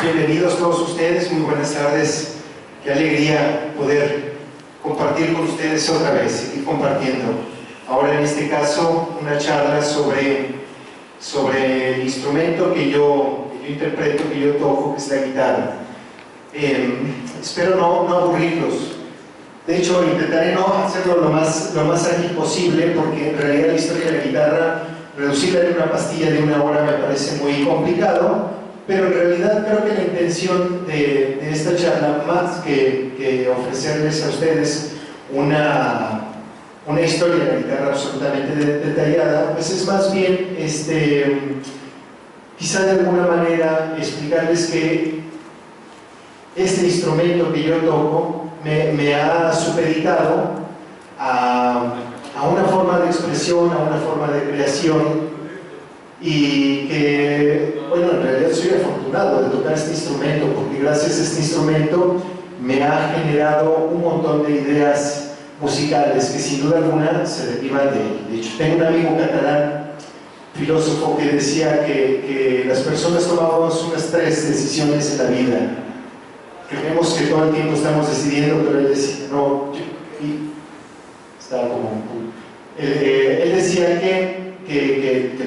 Bienvenidos todos ustedes, muy buenas tardes. Qué alegría poder compartir con ustedes otra vez, seguir compartiendo. Ahora en este caso una charla sobre el instrumento que yo interpreto, que yo toco, que es la guitarra. Espero no aburrirlos. De hecho, intentaré no hacerlo lo más ágil posible, porque en realidad la historia de la guitarra, reducirla en una pastilla de 1 hora me parece muy complicado, pero en realidad creo que la intención de esta charla, más que ofrecerles a ustedes una historia de la guitarra absolutamente detallada, pues es más bien quizá de alguna manera explicarles que este instrumento que yo toco me ha supeditado a una forma de expresión, a una forma de creación, y que, bueno, en realidad soy afortunado de tocar este instrumento, porque gracias a este instrumento me ha generado un montón de ideas musicales que sin duda alguna se derivan de él. De hecho, tengo un amigo catalán, filósofo, que decía que las personas tomamos unas 3 decisiones en la vida. Creemos que todo el tiempo estamos decidiendo, pero él decía, no, estaba como él decía que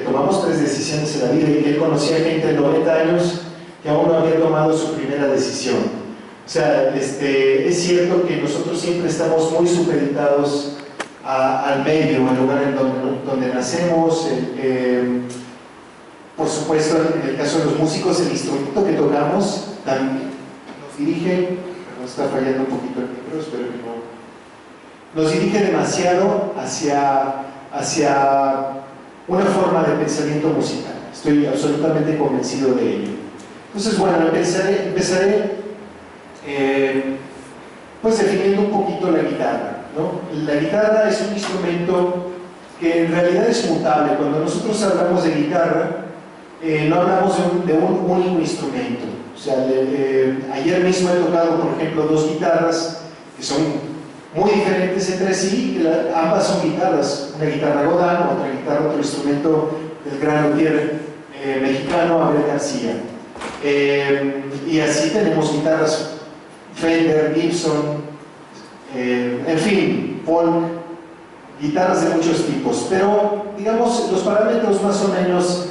tomamos 3 decisiones en la vida, y que él conocía gente de 90 años que aún no había tomado su primera decisión. O sea, es cierto que nosotros siempre estamos muy supeditados al medio, al lugar en donde nacemos. Por supuesto, en el caso de los músicos, el instrumento que tocamos también nos dirige, perdón, está fallando un poquito el micro, espero que no, nos dirige demasiado hacia una forma de pensamiento musical. Estoy absolutamente convencido de ello. Entonces, bueno, empezaré pues definiendo un poquito la guitarra, ¿no? La guitarra es un instrumento que en realidad es mutable. Cuando nosotros hablamos de guitarra, no hablamos de un único instrumento. O sea, ayer mismo he tocado, por ejemplo, 2 guitarras que son muy diferentes entre sí. Ambas son guitarras, una guitarra Godin, otra guitarra, otro instrumento del gran luthier mexicano Abel García. Y así tenemos guitarras Fender, Gibson, en fin, folk, guitarras de muchos tipos. Pero, digamos, los parámetros más o menos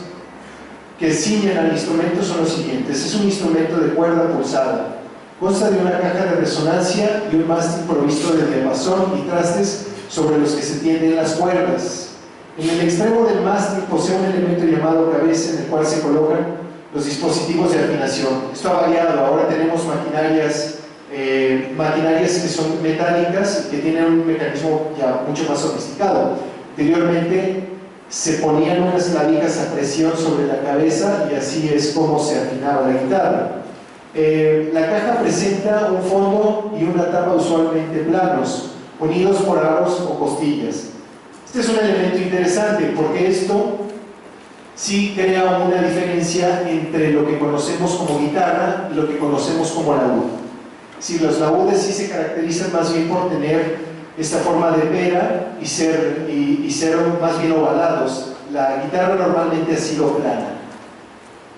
que ciñen al instrumento son los siguientes. Es un instrumento de cuerda pulsada. Consta de una caja de resonancia y un mástil provisto de diapasón y trastes sobre los que se tienden las cuerdas. En el extremo del mástil posee un elemento llamado cabeza, en el cual se colocan los dispositivos de afinación. Esto ha variado. Ahora tenemos maquinarias que son metálicas y que tienen un mecanismo ya mucho más sofisticado. Anteriormente se ponían unas clavijas a presión sobre la cabeza y así es como se afinaba la guitarra. La caja presenta un fondo y una tapa usualmente planos, unidos por aros o costillas. Este es un elemento interesante porque esto sí crea una diferencia entre lo que conocemos como guitarra y lo que conocemos como laúd. Si los laúdes sí se caracterizan más bien por tener esta forma de pera y ser más bien ovalados, la guitarra normalmente ha sido plana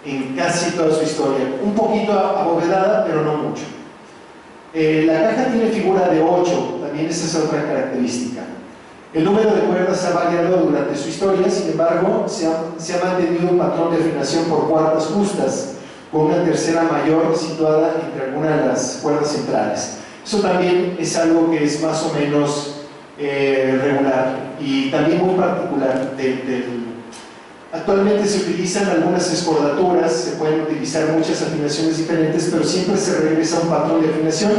en casi toda su historia, un poquito abovedada, pero no mucho. La caja tiene figura de 8, también esa es otra característica. El número de cuerdas ha variado durante su historia, sin embargo, se ha mantenido un patrón de afinación por cuartas justas, con una tercera mayor situada entre algunas de las cuerdas centrales. Eso también es algo que es más o menos regular y también muy particular. Actualmente se utilizan algunas escordaturas, se pueden utilizar muchas afinaciones diferentes, pero siempre se regresa a un patrón de afinación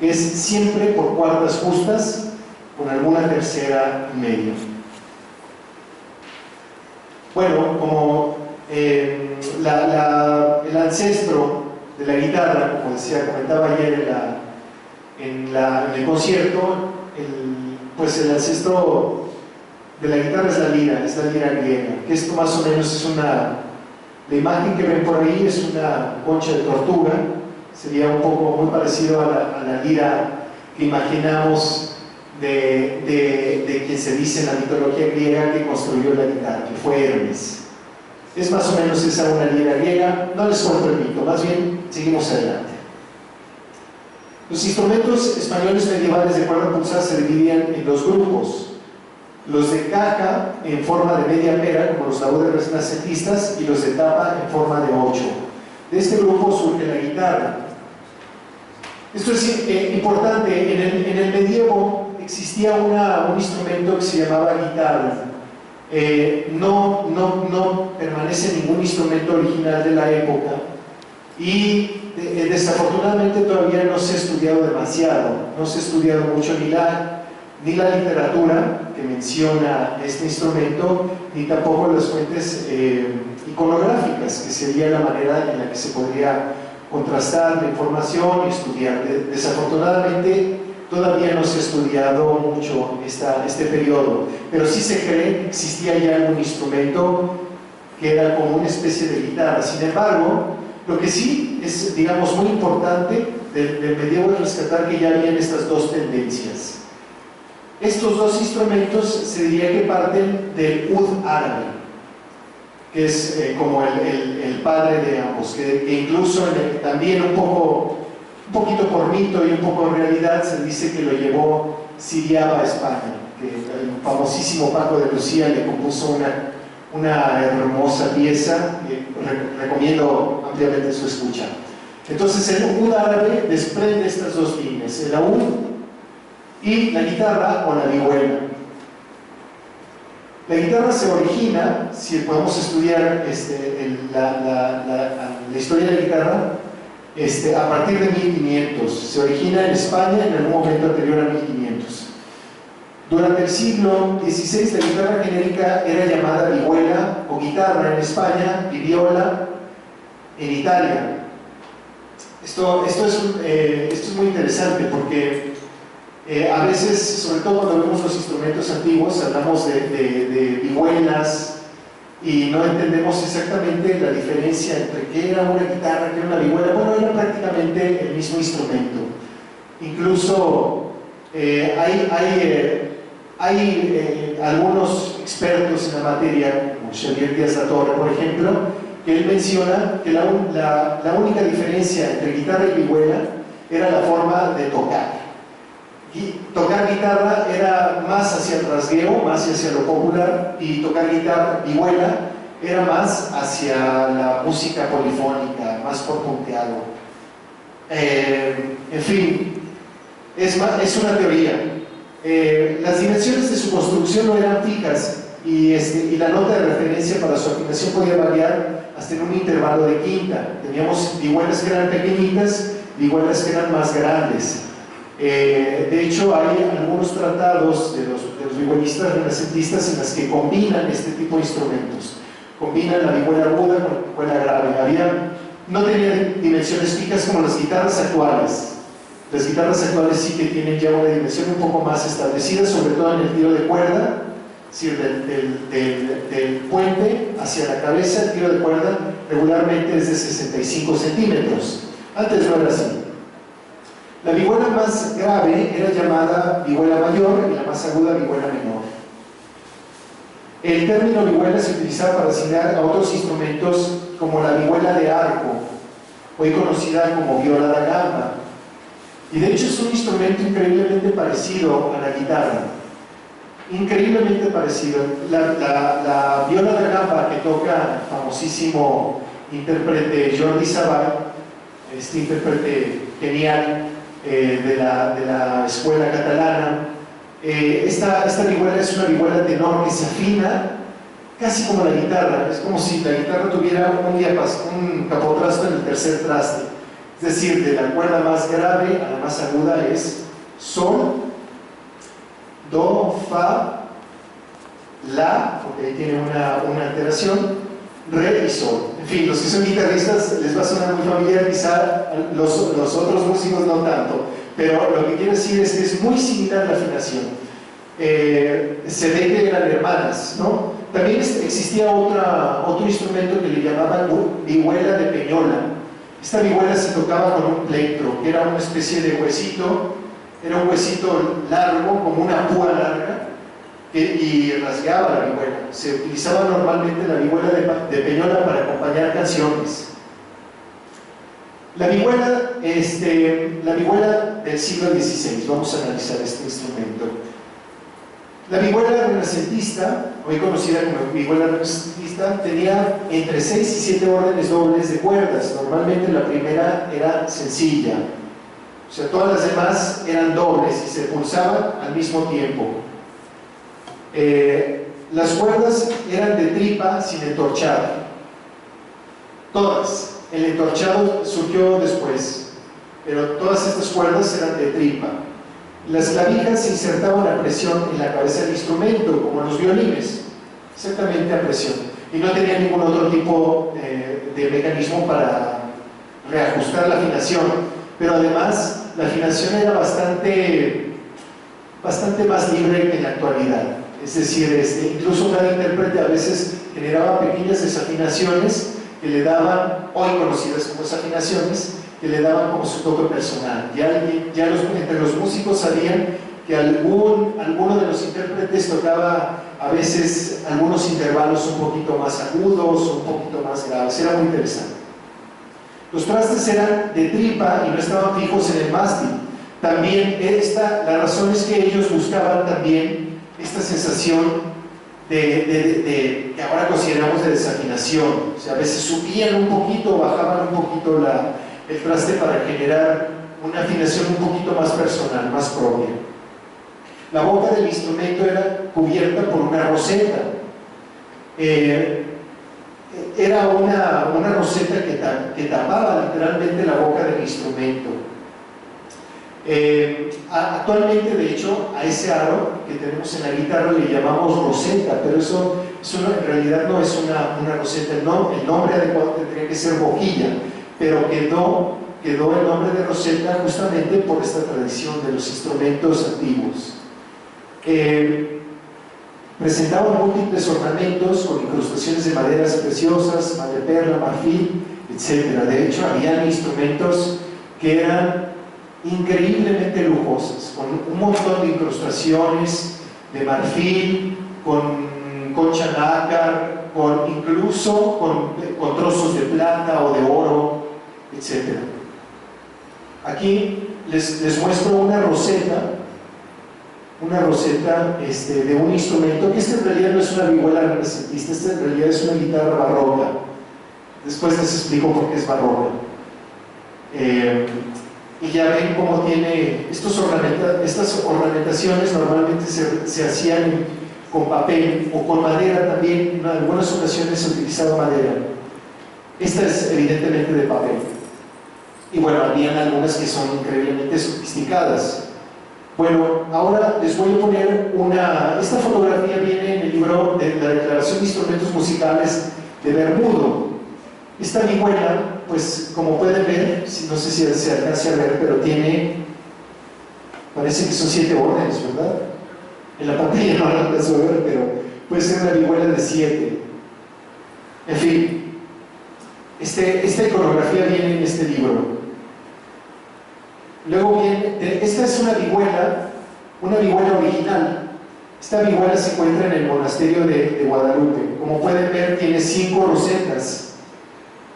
que es siempre por cuartas justas con alguna tercera en medio. Bueno, como el ancestro de la guitarra, como comentaba ayer en el concierto, pues el ancestro de la guitarra es la lira griega, que esto más o menos es la imagen que ven por ahí es una concha de tortuga, sería un poco muy parecido a la lira que imaginamos de quien se dice en la mitología griega que construyó la guitarra, que fue Hermes. Es más o menos esa una lira griega. No les cuento el mito, más bien seguimos adelante. Los instrumentos españoles medievales de cuerda pulsada se dividían en dos grupos: los de caja en forma de media pera, como los laúdes renacentistas, y los de tapa en forma de 8. De este grupo surge la guitarra. Esto es importante. En el medievo existía un instrumento que se llamaba guitarra. No permanece ningún instrumento original de la época, y desafortunadamente todavía no se ha estudiado demasiado, no se ha estudiado mucho ni la literatura que menciona este instrumento, ni tampoco las fuentes iconográficas, que sería la manera en la que se podría contrastar la información y estudiar. Desafortunadamente todavía no se ha estudiado mucho este periodo, pero sí se cree que existía ya algún instrumento que era como una especie de guitarra. Sin embargo, lo que sí es, digamos, muy importante del medievo es rescatar que ya habían estas dos tendencias. Estos dos instrumentos se diría que parten del ud árabe, que es como el padre de ambos, que incluso también un poquito por mito y un poco en realidad se dice que lo llevó Siriaba a España, que el famosísimo Paco de Lucía le compuso una hermosa pieza, recomiendo ampliamente su escucha. Entonces el ud árabe desprende estas dos líneas, el laúd y la guitarra o la vihuela. La guitarra se origina, si podemos estudiar la historia de la guitarra, a partir de 1500. Se origina en España en algún momento anterior a 1500. Durante el siglo XVI la guitarra genérica era llamada vihuela o guitarra en España y viola en Italia. Esto es muy interesante porque a veces, sobre todo cuando vemos los instrumentos antiguos, hablamos de vihuelas y no entendemos exactamente la diferencia entre qué era una guitarra, qué era una vihuela. Bueno, era prácticamente el mismo instrumento. Incluso hay algunos expertos en la materia, como Xavier Díaz La Torre, por ejemplo, que él menciona que la única diferencia entre guitarra y vihuela era la forma de tocar. Y tocar guitarra era más hacia el rasgueo, más hacia lo popular, y tocar vihuela era más hacia la música polifónica, más por punteado. En fin, es una teoría. Las dimensiones de su construcción no eran fijas, y la nota de referencia para su afinación podía variar hasta en un intervalo de quinta. Teníamos vihuelas que eran pequeñitas, vihuelas que eran más grandes. De hecho, hay algunos tratados de los vihuelistas renacentistas en las que combinan este tipo de instrumentos. Combinan la vihuela aguda con la vihuela grave. No tenían dimensiones fijas como las guitarras actuales. Las guitarras actuales sí que tienen ya una dimensión un poco más establecida, sobre todo en el tiro de cuerda, es decir, del puente hacia la cabeza. El tiro de cuerda regularmente es de 65 centímetros. Antes no era así. La vihuela más grave era llamada vihuela mayor y la más aguda vihuela menor. El término vihuela se utilizaba para asignar a otros instrumentos como la vihuela de arco, hoy conocida como viola da gamba. Y de hecho es un instrumento increíblemente parecido a la guitarra. Increíblemente parecido. La viola da gamba que toca el famosísimo intérprete Jordi Savall, este intérprete genial, de la escuela catalana. Esta vihuela es una vihuela tenor que se afina casi como la guitarra. Es como si la guitarra tuviera un capotrasto en el tercer traste, es decir, de la cuerda más grave a la más aguda es sol, do, fa, la, porque ahí tiene una alteración, re y sol. En fin, los que son guitarristas les va a sonar muy familiar, quizá los otros músicos no tanto, pero lo que quiero decir es que es muy similar la afinación. Se ve que eran hermanas, ¿no? También existía otro instrumento que le llamaban vihuela de peñola. Esta vihuela se tocaba con un plectro, que era una especie de huesito, era un huesito largo, como una púa larga, y rasgaba la vihuela. Se utilizaba normalmente la vihuela de Peñola para acompañar canciones. La vihuela del siglo XVI, vamos a analizar este instrumento. La vihuela renacentista, hoy conocida como vihuela renacentista, tenía entre 6 y 7 órdenes dobles de cuerdas. Normalmente la primera era sencilla, o sea, todas las demás eran dobles y se pulsaban al mismo tiempo. Las cuerdas eran de tripa sin entorchar, todas. El entorchado surgió después, pero todas estas cuerdas eran de tripa. Las clavijas se insertaban a presión en la cabeza del instrumento, como los violines, exactamente a presión, y no tenía ningún otro tipo de mecanismo para reajustar la afinación, pero además la afinación era bastante más libre que en la actualidad. Es decir, incluso cada intérprete a veces generaba pequeñas desafinaciones que le daban, hoy conocidas como desafinaciones, que le daban como su toque personal. Entre los músicos sabían que alguno de los intérpretes tocaba a veces algunos intervalos un poquito más agudos o un poquito más graves. Era muy interesante. Los trastes eran de tripa y no estaban fijos en el mástil. También la razón es que ellos buscaban también esta sensación que ahora consideramos de desafinación. O sea, a veces subían un poquito, bajaban un poquito el traste para generar una afinación un poquito más personal, más propia. La boca del instrumento era cubierta por una roseta. Era una roseta que tapaba literalmente la boca del instrumento. Actualmente, de hecho, a ese aro que tenemos en la guitarra le llamamos roseta, pero eso en realidad no es una roseta. El nombre adecuado tendría que ser boquilla, pero quedó el nombre de roseta justamente por esta tradición de los instrumentos antiguos. Presentaban múltiples ornamentos con incrustaciones de maderas preciosas, madreperla, marfil, etc. De hecho, había instrumentos que eran increíblemente lujosos, con un montón de incrustaciones de marfil, con concha nácar, incluso con trozos de plata o de oro, etc. Aquí les muestro una roseta de un instrumento que en realidad no es una vihuela renacentista, en realidad es una guitarra barroca. Después les explico por qué es barroca. Y ya ven cómo tiene estas ornamentaciones. Normalmente se hacían con papel o con madera también. En algunas ocasiones se utilizaba madera. Esta es evidentemente de papel. Y bueno, habían algunas que son increíblemente sofisticadas. Bueno, ahora les voy a poner esta fotografía viene en el libro de la Declaración de Instrumentos Musicales de Bermudo. Esta vihuela, pues como pueden ver, no sé si se alcance a ver, pero parece que son 7 órdenes, ¿verdad? En la pantalla no la alcanzo a ver, pero puede ser una vihuela de 7. En fin, esta iconografía viene en este libro. Luego viene, esta es una vihuela original. Esta vihuela se encuentra en el monasterio de Guadalupe. Como pueden ver, tiene 5 rosetas.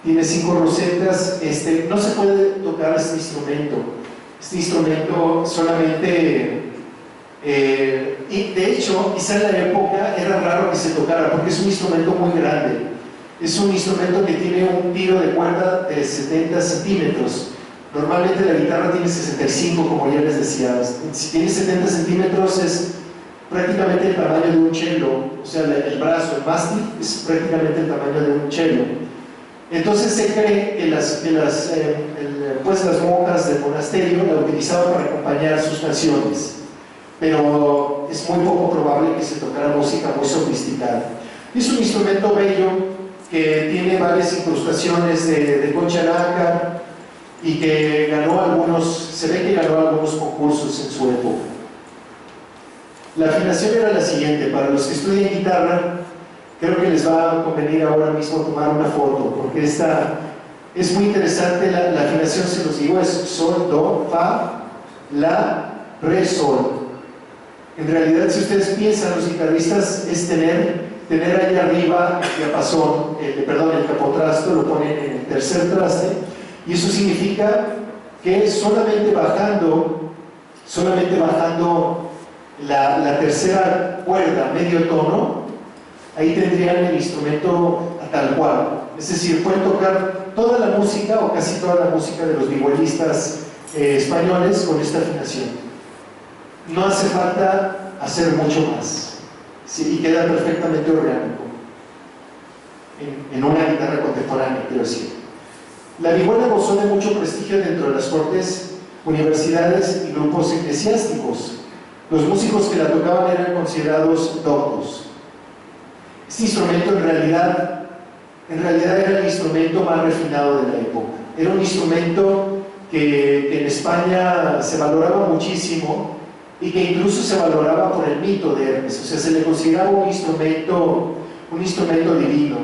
Tiene 5 rosetas. No se puede tocar este instrumento. Este instrumento solamente... y de hecho, quizá en la época era raro que se tocara, porque es un instrumento muy grande. Es un instrumento que tiene un tiro de cuerda de 70 centímetros. Normalmente la guitarra tiene 65, como ya les decía. Si tiene 70 centímetros es prácticamente el tamaño de un cello. O sea, el brazo, el mástil, es prácticamente el tamaño de un cello. Entonces se cree que las monjas del monasterio la utilizaban para acompañar sus canciones. Pero es muy poco probable que se tocara música muy sofisticada. Es un instrumento bello que tiene varias incrustaciones de concha nácar, y que se ve que ganó algunos concursos en su época. La afinación era la siguiente. Para los que estudian guitarra, creo que les va a convenir ahora mismo tomar una foto, porque esta es muy interesante. La afinación, se los digo, es sol, do, fa, la, re, sol. En realidad, si ustedes piensan, los guitarristas es tener ahí arriba el diapasón, el capotrasto, lo ponen en el tercer traste, y eso significa que solamente bajando la tercera cuerda, medio tono, ahí tendrían el instrumento a tal cual. Es decir, pueden tocar toda la música o casi toda la música de los vihuelistas españoles con esta afinación. No hace falta hacer mucho más, ¿sí? Y queda perfectamente orgánico en una guitarra contemporánea, quiero decir. La vihuela gozó de mucho prestigio dentro de las cortes, universidades y grupos eclesiásticos. Los músicos que la tocaban eran considerados doctos. Este instrumento en realidad era el instrumento más refinado de la época. Era un instrumento que en España se valoraba muchísimo y que incluso se valoraba por el mito de Hermes. O sea, se le consideraba un instrumento divino.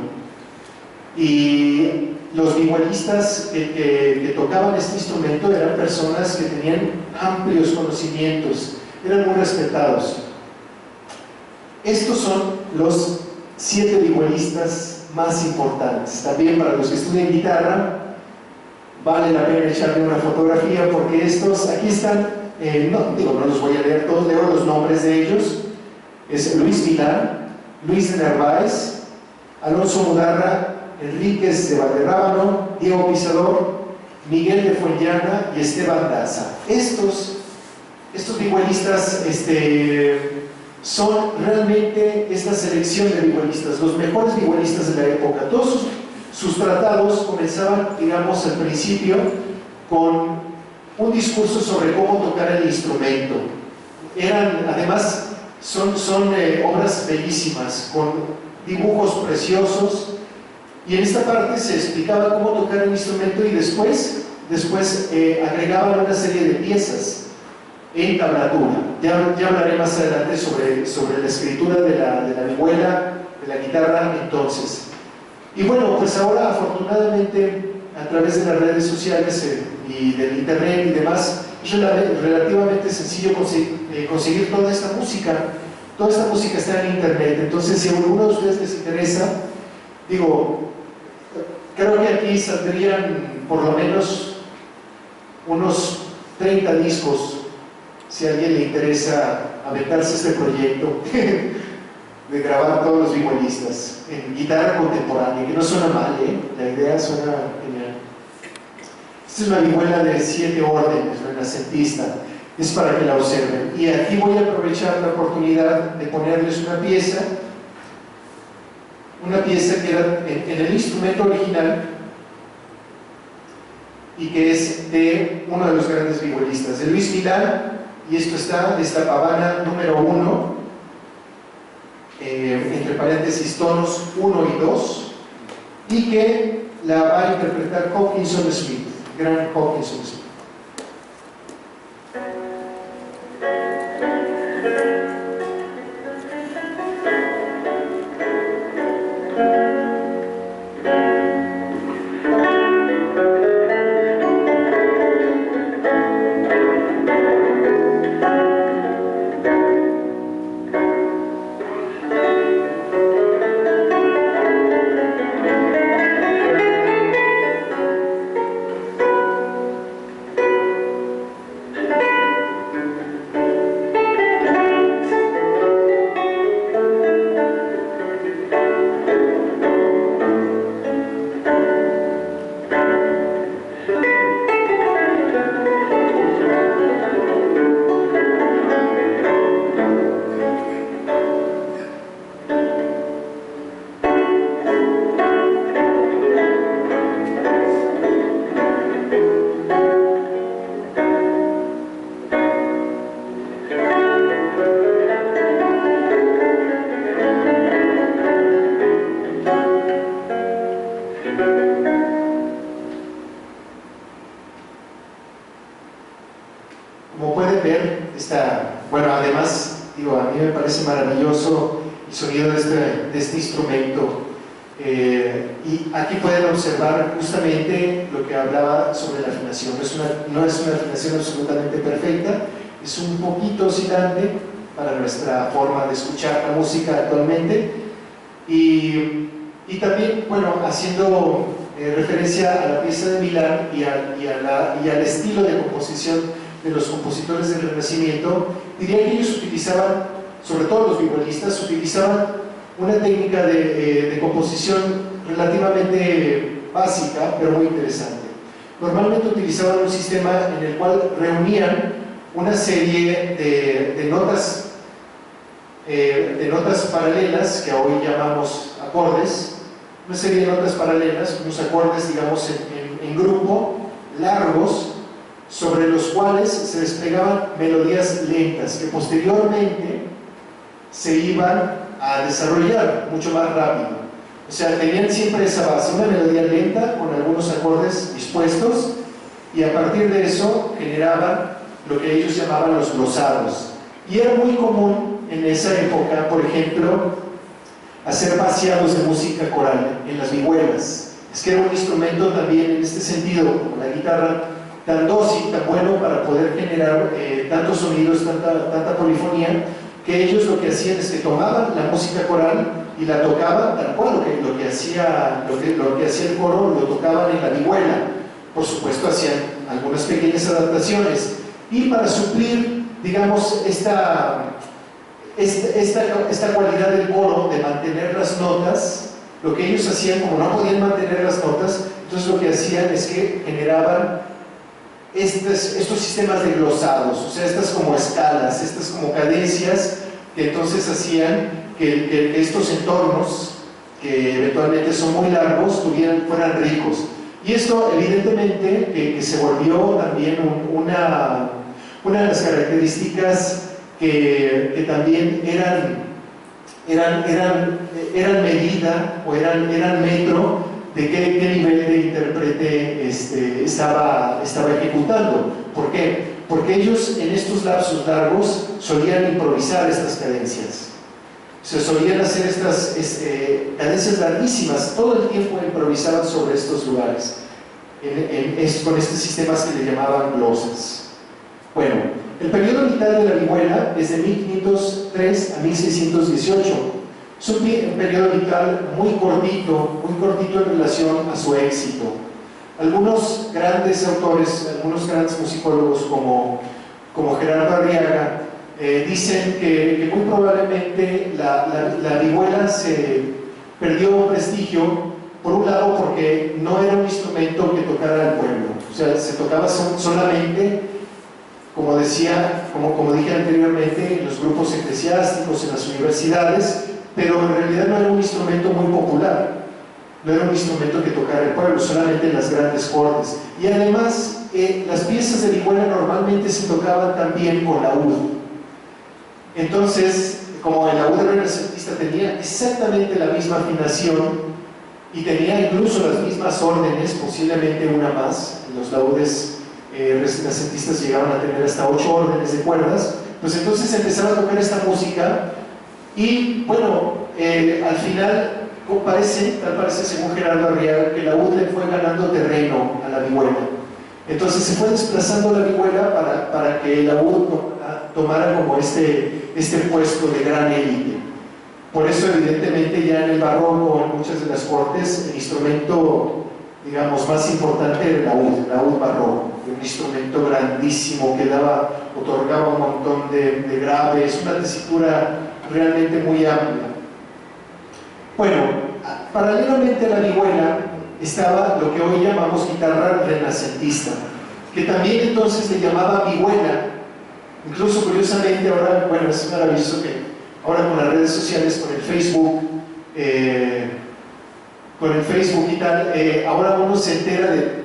Y los vihuelistas que tocaban este instrumento eran personas que tenían amplios conocimientos, eran muy respetados. Estos son los 7 vihuelistas más importantes. También para los que estudian guitarra vale la pena echarle una fotografía, porque estos, aquí están, no los voy a leer todos, leo los nombres de ellos. Es Luis Milán, Luis de Narváez, Alonso Mudarra, Enríquez de Valderrábano, Diego Pisador, Miguel de Fuenllana y Esteban Daza. Estos vihuelistas son realmente esta selección de vihuelistas, los mejores vihuelistas de la época. Todos sus tratados comenzaban, digamos, al principio con un discurso sobre cómo tocar el instrumento. Además, son obras bellísimas, con dibujos preciosos, y en esta parte se explicaba cómo tocar el instrumento y después agregaban una serie de piezas en tablatura. Ya hablaré más adelante sobre la escritura de la vihuela, de la guitarra entonces. Y bueno, pues ahora afortunadamente a través de las redes sociales y del internet y demás, es relativamente sencillo conseguir toda esta música. Toda esta música está en internet. Entonces, si a alguno de ustedes les interesa, creo que aquí saldrían por lo menos unos 30 discos, si a alguien le interesa aventarse este proyecto de grabar todos los vihuelistas en guitarra contemporánea, que no suena mal, la idea suena genial. Esta es una vihuela de 7 órdenes, renacentista, es para que la observen. Y aquí voy a aprovechar la oportunidad de ponerles una pieza que era en el instrumento original y que es de uno de los grandes vihuelistas, de Luis Milán, y esto está de esta pavana número 1, entre paréntesis tonos 1 y 2, y que la va a interpretar Hopkinson Smith, gran Hopkinson Smith. Como pueden ver, además, a mí me parece maravilloso el sonido de este instrumento. Y aquí pueden observar justamente lo que hablaba sobre la afinación. No es una afinación absolutamente perfecta, es un poquito oscilante, para nuestra forma de escuchar la música actualmente. Y también, bueno, haciendo referencia a la pieza de Milán y al estilo de composición de los compositores del Renacimiento, diría que ellos utilizaban, sobre todo los vihuelistas, utilizaban una técnica de composición relativamente básica, pero muy interesante. Normalmente utilizaban un sistema en el cual reunían una serie de notas paralelas, que hoy llamamos acordes, una serie de notas paralelas, unos acordes, digamos, en grupo, largos, sobre los cuales se desplegaban melodías lentas, que posteriormente se iban a desarrollar mucho más rápido. O sea, tenían siempre esa base, una melodía lenta con algunos acordes dispuestos, y a partir de eso generaban lo que ellos llamaban los glosados. Y era muy común en esa época, por ejemplo, hacer vaciados de música coral en las vihuelas. Es que era un instrumento también en este sentido, como la guitarra, tan dócil, tan bueno para poder generar tantos sonidos, tanta polifonía, que ellos lo que hacían es que tomaban la música coral y la tocaban tal cual, lo que hacía el coro lo tocaban en la vihuela. Por supuesto hacían algunas pequeñas adaptaciones, y para suplir, digamos, esta cualidad del coro de mantener las notas, lo que ellos hacían, como no podían mantener las notas, entonces lo que hacían es que generaban estos sistemas de glosados, o sea, estas como escalas, estas como cadencias, que entonces hacían que estos entornos, que eventualmente son muy largos, fueran ricos. Y esto evidentemente que se volvió también una de las características que también eran medida o eran metro de qué nivel de intérprete estaba ejecutando. ¿Por qué? Porque ellos en estos lapsos largos solían improvisar estas cadencias. Se solían hacer estas cadencias larguísimas, todo el tiempo improvisaban sobre estos lugares, con estos sistemas que le llamaban glosas. Bueno, el periodo vital de la vihuela es de 1503 a 1618. Es un periodo vital muy cortito en relación a su éxito. Algunos grandes autores, algunos grandes musicólogos como Gerardo Arriaga, dicen que muy probablemente la vihuela se perdió prestigio, por un lado porque no era un instrumento que tocara al pueblo, o sea, se tocaba solamente, como dije anteriormente, en los grupos eclesiásticos, en las universidades, pero en realidad no era un instrumento muy popular, no era un instrumento que tocara el pueblo, solamente en las grandes cortes. Y además, las piezas de vihuela normalmente se tocaban también con laúd. Entonces, como el laúd renacentista tenía exactamente la misma afinación y tenía incluso las mismas órdenes, posiblemente una más, los laúdes renacentistas llegaban a tener hasta 8 órdenes de cuerdas, pues entonces empezaba a tocar esta música y, bueno, al final tal parece según Gerardo Arriaga, que el laúd le fue ganando terreno a la vihuela. Entonces se fue desplazando la vihuela para que el laúd tomara como este puesto de gran élite. Por eso, evidentemente, ya en el barroco, en muchas de las cortes, el instrumento, digamos, más importante era el laúd barroco, un instrumento grandísimo que otorgaba un montón de graves, una tesitura realmente muy amplia. Bueno, paralelamente a la vihuela estaba lo que hoy llamamos guitarra renacentista, que también entonces le llamaban vihuela. Incluso, curiosamente, ahora, bueno, es maravilloso que ahora con las redes sociales, con el Facebook y tal, ahora uno se entera de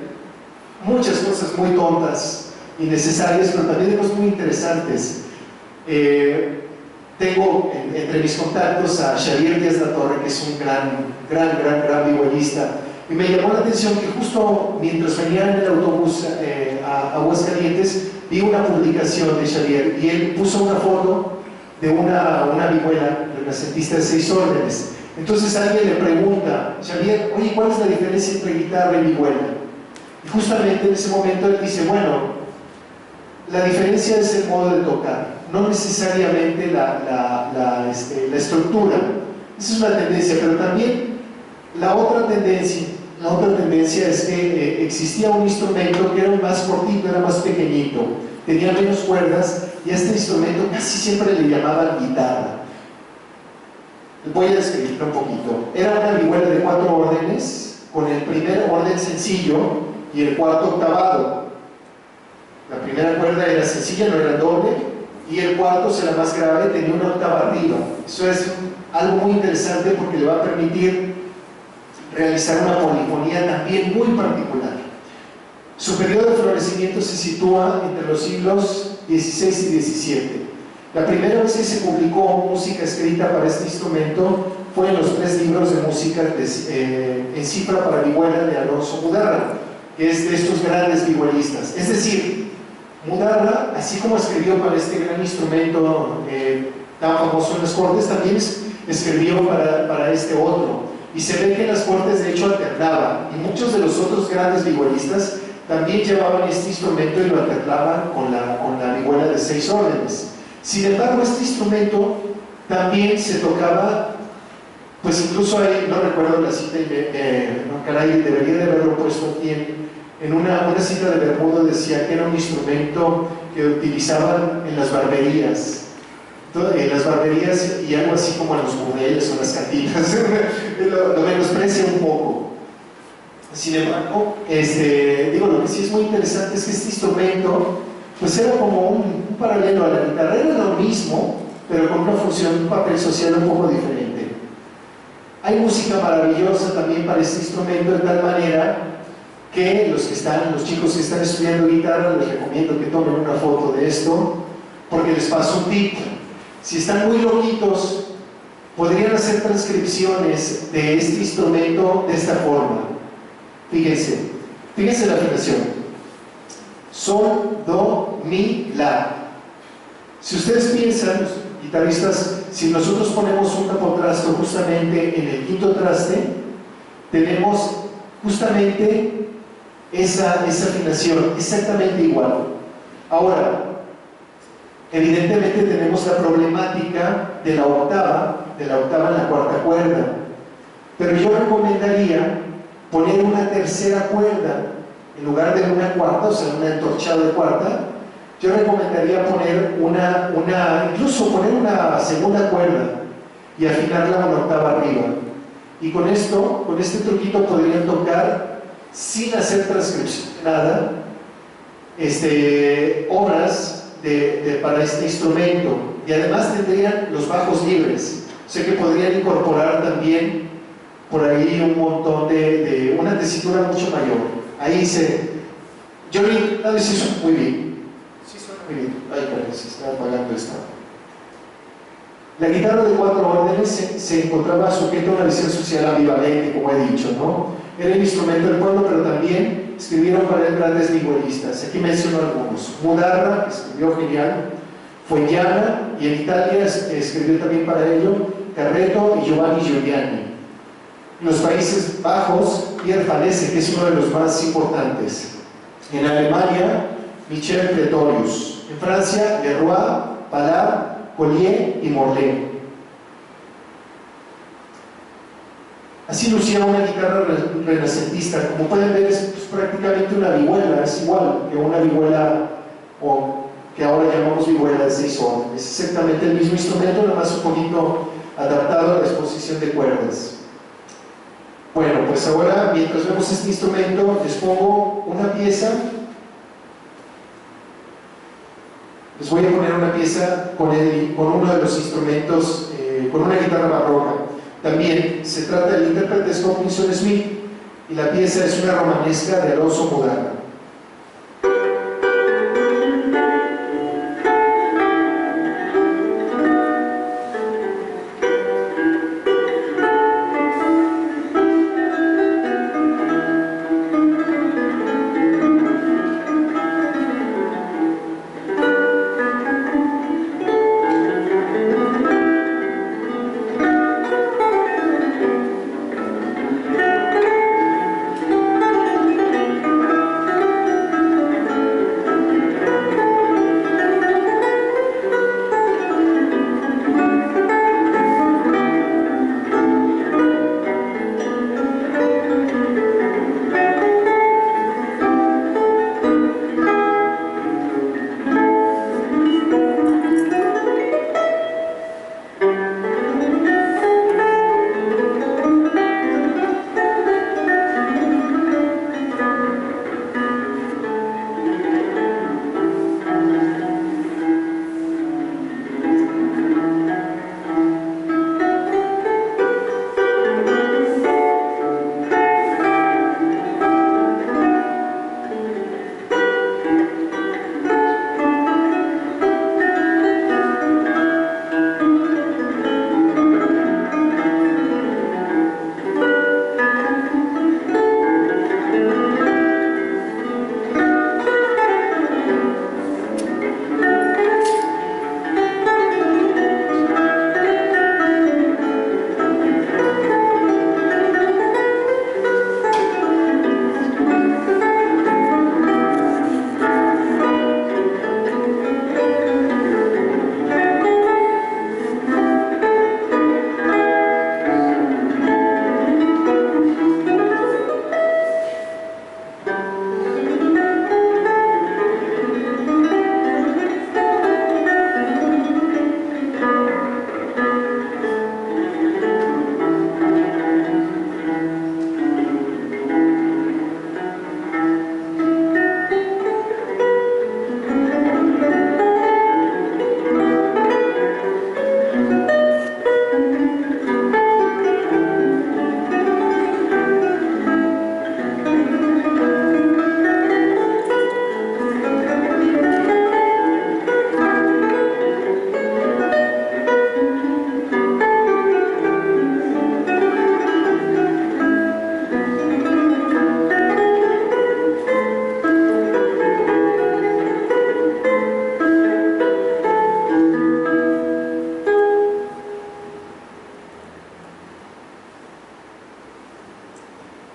muchas cosas muy tontas, innecesarias, pero también de cosas muy interesantes. Tengo entre mis contactos a Xavier Díaz La Torre, que es un gran vihuelista, y me llamó la atención que justo mientras venía en el autobús a Aguascalientes, vi una publicación de Xavier y él puso una foto de una vihuela renacentista de 6 órdenes. Entonces alguien le pregunta, Xavier, oye, ¿cuál es la diferencia entre guitarra y vihuela? Y justamente en ese momento él dice, bueno, la diferencia es el modo de tocar. no necesariamente la estructura. Esa es una tendencia, pero también la otra tendencia es que existía un instrumento que era más cortito, era más pequeñito, tenía menos cuerdas, y a este instrumento casi siempre le llamaban guitarra. Voy a describirlo un poquito. Era una vihuela de 4 órdenes, con el primer orden sencillo y el cuarto octavado. La primera cuerda era sencilla, no era doble, y el cuarto, será más grave, tenía una octava arriba. Eso es algo muy interesante porque le va a permitir realizar una polifonía también muy particular. Su periodo de florecimiento se sitúa entre los siglos XVI y XVII. La primera vez que se publicó música escrita para este instrumento fue en los 3 libros de música en cifra para vihuela de Alonso Mudarra, que es de estos grandes vihuelistas. Es decir, Mudarra, así como escribió para este gran instrumento tan famoso en las cortes, también escribió para este otro. Y se ve que las cortes de hecho alternaban, y muchos de los otros grandes vihuelistas también llevaban este instrumento y lo alternaban con la vihuela de 6 órdenes. Sin embargo, este instrumento también se tocaba, pues incluso ahí, no recuerdo la cita, no, caray, debería de haberlo puesto aquí en una cita de Bermudo, decía que era un instrumento que utilizaban en las barberías. En las barberías y algo así como en los burdeles o las cantinas, lo menosprecia un poco. Sin embargo, lo que sí es muy interesante es que este instrumento pues era como un paralelo a la guitarra, era lo mismo, pero con una función, un papel social un poco diferente. Hay música maravillosa también para este instrumento, de tal manera que los chicos que están estudiando guitarra, les recomiendo que tomen una foto de esto, porque les paso un tip. Si están muy loquitos, podrían hacer transcripciones de este instrumento de esta forma. Fíjense la afinación. Sol, do, mi, la. Si ustedes piensan, los guitarristas, si nosotros ponemos un capotrasto justamente en el quinto traste, tenemos justamente esa afinación, exactamente igual. Ahora, evidentemente tenemos la problemática de la octava en la cuarta cuerda, pero yo recomendaría poner una tercera cuerda en lugar de una cuarta, o sea, una entorchada de cuarta. Yo recomendaría poner incluso poner una segunda cuerda y afinarla con la octava arriba. Y con este truquito podrían tocar sin hacer transcripción de nada, obras para este instrumento, y además tendrían los bajos libres, o sea que podrían incorporar también por ahí un montón de una tesitura mucho mayor. Ahí yo lo he intentado y se hizo muy bien. Sí, suena muy bien. Ay, caray, se está apagando esta. La guitarra de 4 órdenes se encontraba sujeta a una visión social ambivalente, como he dicho, ¿no? Era el instrumento del pueblo, pero también escribieron para él grandes vihuelistas. Aquí menciono algunos. Mudarra, que escribió genial, Fogliana, y en Italia escribió también para ello Carreto y Giovanni Giuliani. En los Países Bajos, Pierre Falese, que es uno de los más importantes. En Alemania, Michel Pretorius. En Francia, Leroy, Ballard, Collier y Morlet. Así lucía una guitarra renacentista. Como pueden ver, es prácticamente una vihuela, es igual que una vihuela, o que ahora llamamos vihuela de 6 órdenes. Es exactamente el mismo instrumento, nada más un poquito adaptado a la exposición de cuerdas. Bueno, pues ahora, mientras vemos este instrumento, les pongo una pieza. Les voy a poner una pieza con uno de los instrumentos, con una guitarra barroca. También se trata del intérprete Scott Winston Smith, y la pieza es una romanesca de Alonso Mudarra.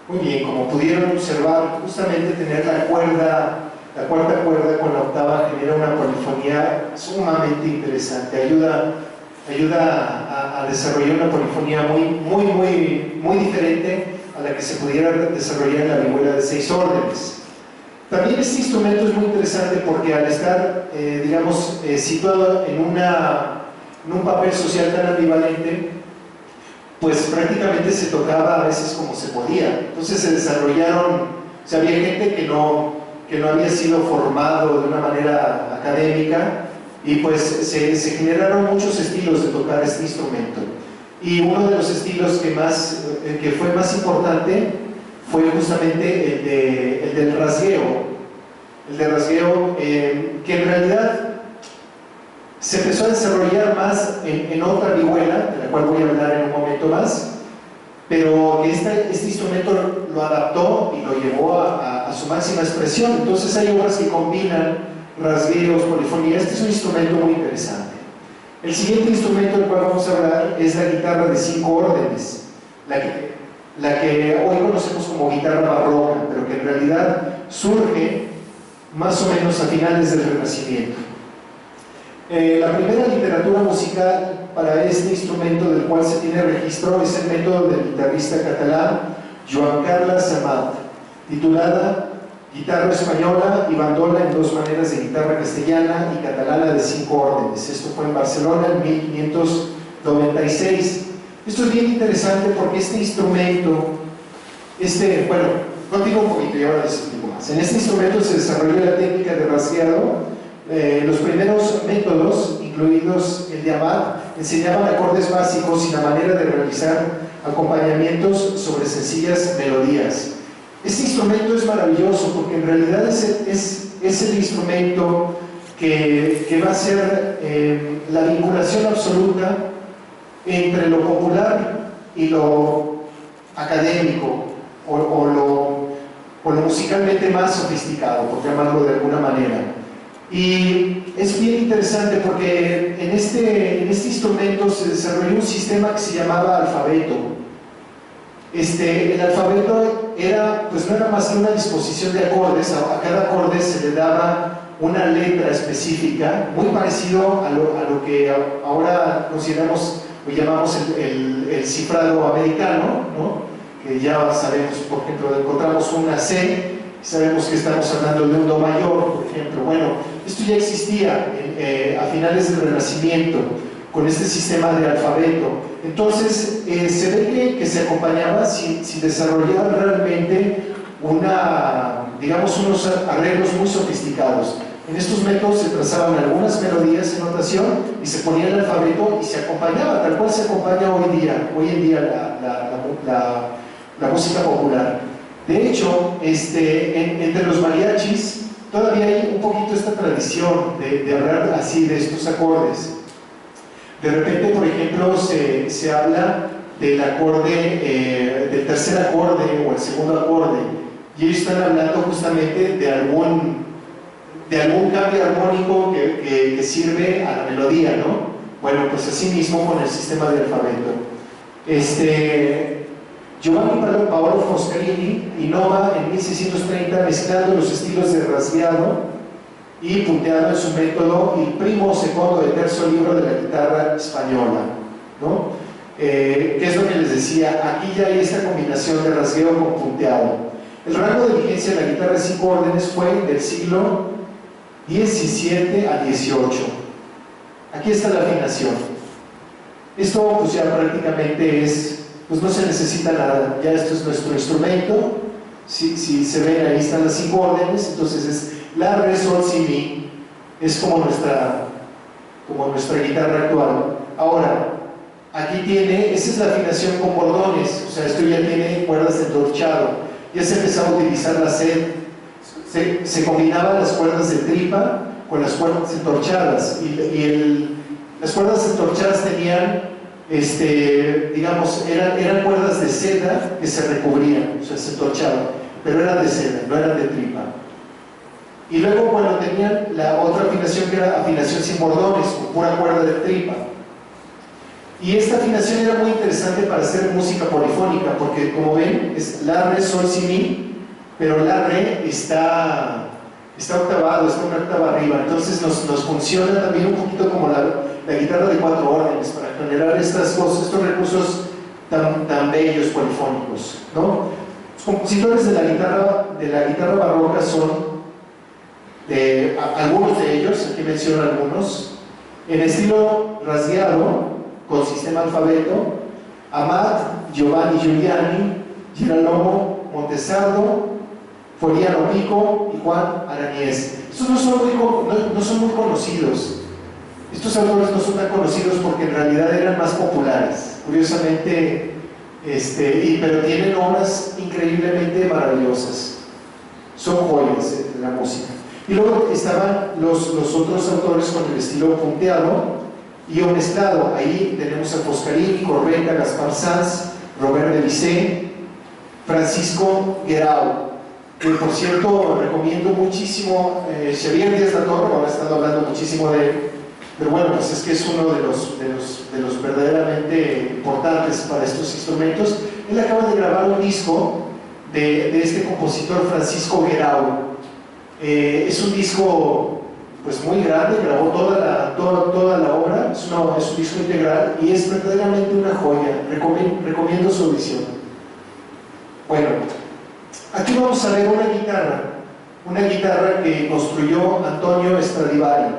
Muy bien, como pudieron observar, justamente tener la cuarta cuerda con la octava genera una polifonía sumamente interesante, ayuda a desarrollar una polifonía muy diferente a la que se pudiera desarrollar en la vihuela de 6 órdenes. También este instrumento es muy interesante porque al estar, digamos, situado en un papel social tan ambivalente, pues prácticamente se tocaba a veces como se podía. Entonces se desarrollaron, o sea, había gente que no había sido formado de una manera académica y pues se generaron muchos estilos de tocar este instrumento. Y uno de los estilos que fue más importante fue justamente el del rasgueo. El del rasgueo, que en realidad se empezó a desarrollar más en otra vihuela, de la cual voy a hablar en un momento más, pero este instrumento lo adaptó y lo llevó a su máxima expresión. Entonces hay obras que combinan rasgueos, polifonía. Este es un instrumento muy interesante. El siguiente instrumento del cual vamos a hablar es la guitarra de 5 órdenes, la que hoy conocemos como guitarra barroca, pero que en realidad surge más o menos a finales del Renacimiento. La primera literatura musical para este instrumento del cual se tiene registro es el método del guitarrista catalán Joan Carles Amat, titulada Guitarra española y bandola en 2 maneras de guitarra castellana y catalana de 5 órdenes. Esto fue en Barcelona en 1596. Esto es bien interesante porque este instrumento, bueno, continúo un poquito y ahora les explico más. En este instrumento se desarrolló la técnica de rasgueado. Los primeros métodos, incluidos el de Amat, enseñaban acordes básicos y la manera de realizar acompañamientos sobre sencillas melodías. Este instrumento es maravilloso porque en realidad es el instrumento que va a ser la vinculación absoluta entre lo popular y lo académico o lo musicalmente más sofisticado, por llamarlo de alguna manera. Y es bien interesante porque en este instrumento se desarrolló un sistema que se llamaba alfabeto. El alfabeto pues no era más que una disposición de acordes. A cada acorde se le daba una letra específica, muy parecido a lo que ahora consideramos o llamamos el cifrado americano, ¿no? Que ya sabemos, por ejemplo, encontramos una C, sabemos que estamos hablando de un Do mayor, por ejemplo. Bueno, esto ya existía a finales del Renacimiento con este sistema de alfabeto. Entonces se ve que se acompañaba sin desarrollar realmente unos arreglos muy sofisticados. En estos métodos se trazaban algunas melodías en notación y se ponía el alfabeto y se acompañaba, tal cual se acompaña hoy en día la música popular. De hecho, entre los mariachis todavía hay un poquito esta tradición de hablar así de estos acordes. De repente, por ejemplo, se habla del acorde, del tercer acorde o el segundo acorde, y ellos están hablando justamente de algún cambio armónico que sirve a la melodía, ¿no? Bueno, pues así mismo con el sistema de alfabeto. Giovanni Paolo Foscarini innova en 1630 mezclando los estilos de rasgueado y punteado en su método el primo segundo de terzo libro de la guitarra española, ¿no? ¿Qué es lo que les decía? Aquí ya hay esta combinación de rasgueo con punteado. El rango de vigencia de la guitarra de 5 órdenes fue del siglo XVII a XVIII. Aquí está la afinación. Esto pues ya prácticamente pues no se necesita nada, ya esto es nuestro instrumento. Si se ven, ahí están las 5 órdenes, entonces es la, re, sol, si, mi, es como nuestra guitarra actual. Ahora, aquí esa es la afinación con bordones, o sea, esto ya tiene cuerdas de entorchado, ya se empezaba a utilizar la sed, se combinaban las cuerdas de tripa con las cuerdas entorchadas, las cuerdas entorchadas tenían, digamos, eran cuerdas de seda que se recubrían, o sea, se entorchaban, pero eran de seda, no eran de tripa. Y luego, bueno, tenían la otra afinación que era afinación sin bordones, con pura cuerda de tripa. Y esta afinación era muy interesante para hacer música polifónica, porque como ven, es la, re, sol, si, mi, pero la, re está octavado, está una octava arriba, entonces nos funciona también un poquito como la guitarra de 4 órdenes para generar estas cosas, estos recursos tan bellos polifónicos, ¿no? Los compositores de la guitarra barroca son algunos de ellos, aquí menciono algunos, en estilo rasgueado, con sistema alfabeto: Amat, Giovanni Giuliani, Girolamo Montesardo, Floriano Pico y Juan Arañez. Estos no son muy conocidos. Estos autores no son tan conocidos porque en realidad eran más populares, curiosamente, pero tienen obras increíblemente maravillosas. Son joyas de la música. Y luego estaban los otros autores con el estilo punteado y o mezclado. Ahí tenemos a Foscarini, Corbetta, Gaspar Sanz, Robert Delisle, Francisco Guerau, que por cierto recomiendo muchísimo. Xavier Díaz La Torre, ahora he estado hablando muchísimo de él, pero bueno, pues es que es uno de los verdaderamente importantes para estos instrumentos. Él acaba de grabar un disco de este compositor Francisco Guerau. Es un disco pues muy grande, grabó toda la obra, es un disco integral y es verdaderamente una joya. Recomiendo su audición. Bueno, aquí vamos a ver una guitarra que construyó Antonio Stradivari,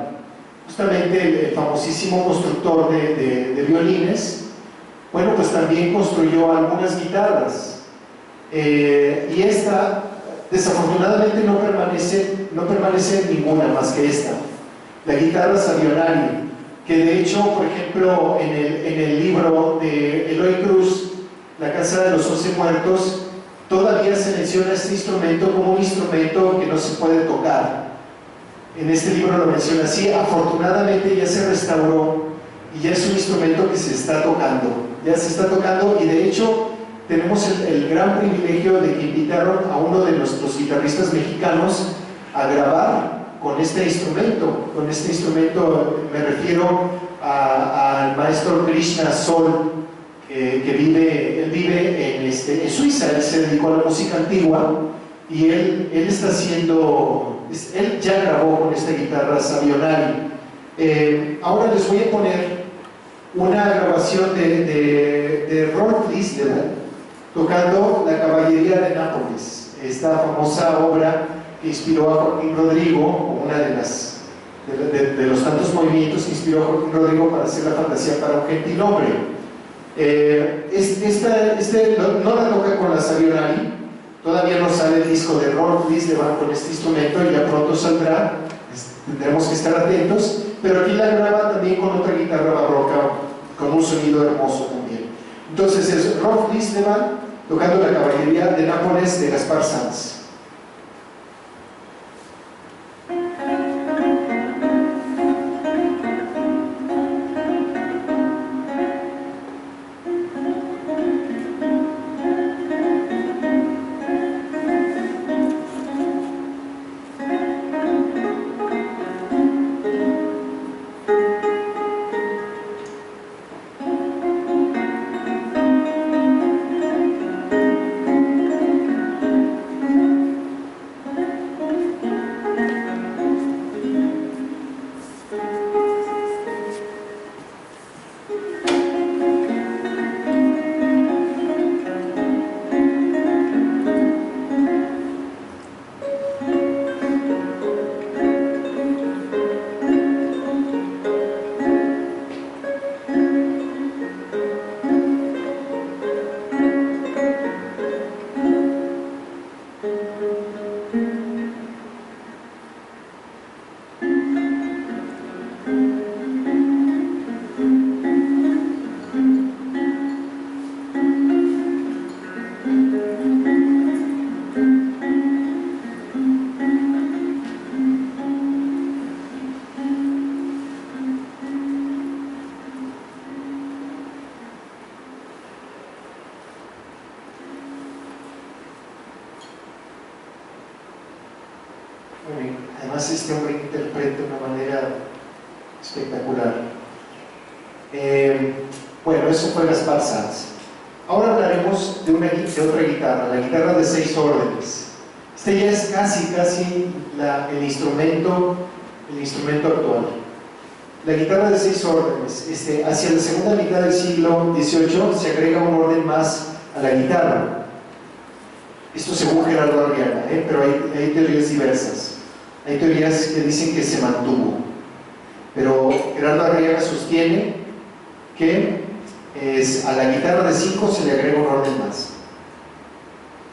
justamente el famosísimo constructor de violines. Bueno, pues también construyó algunas guitarras, y esta desafortunadamente no permanece ninguna más que esta, la guitarra Savionari, que de hecho, por ejemplo, en el libro de Eloy Cruz, La Casa de los 11 Muertos, todavía se menciona este instrumento como un instrumento que no se puede tocar. En este libro lo menciona así. Afortunadamente ya se restauró y ya es un instrumento que se está tocando, y de hecho tenemos el gran privilegio de que invitaron a uno de nuestros guitarristas mexicanos a grabar con este instrumento. Con este instrumento me refiero al maestro Krishna Sol, que vive en Suiza. Él se dedicó a la música antigua y él ya grabó con esta guitarra Savionari. Ahora les voy a poner una grabación de Rolf Lieslemann tocando La Caballería de Nápoles, esta famosa obra que inspiró a Joaquín Rodrigo, una de los tantos movimientos que inspiró a Joaquín Rodrigo para hacer la fantasía para un gentilhombre. No la toca con la Savionari, todavía no sale el disco de Rolf Lieslemann con este instrumento, y ya pronto saldrá, tendremos que estar atentos, pero aquí la graba también con otra guitarra barroca con un sonido hermoso también. Entonces es Rolf Lieslemann tocando La Caballería de Nápoles de Gaspar Sanz. Además este hombre interpreta de una manera espectacular. Bueno, eso fue Gaspar Sanz. Ahora hablaremos de otra guitarra, la guitarra de 6 órdenes. Este ya es casi el instrumento actual. La guitarra de 6 órdenes, hacia la segunda mitad del siglo XVIII se agrega un orden más a la guitarra. Esto según Gerardo Arriaga, pero hay teorías diversas. Hay teorías que dicen que se mantuvo, pero Gerardo Arriaga sostiene que a la guitarra de 5 se le agrega un orden más.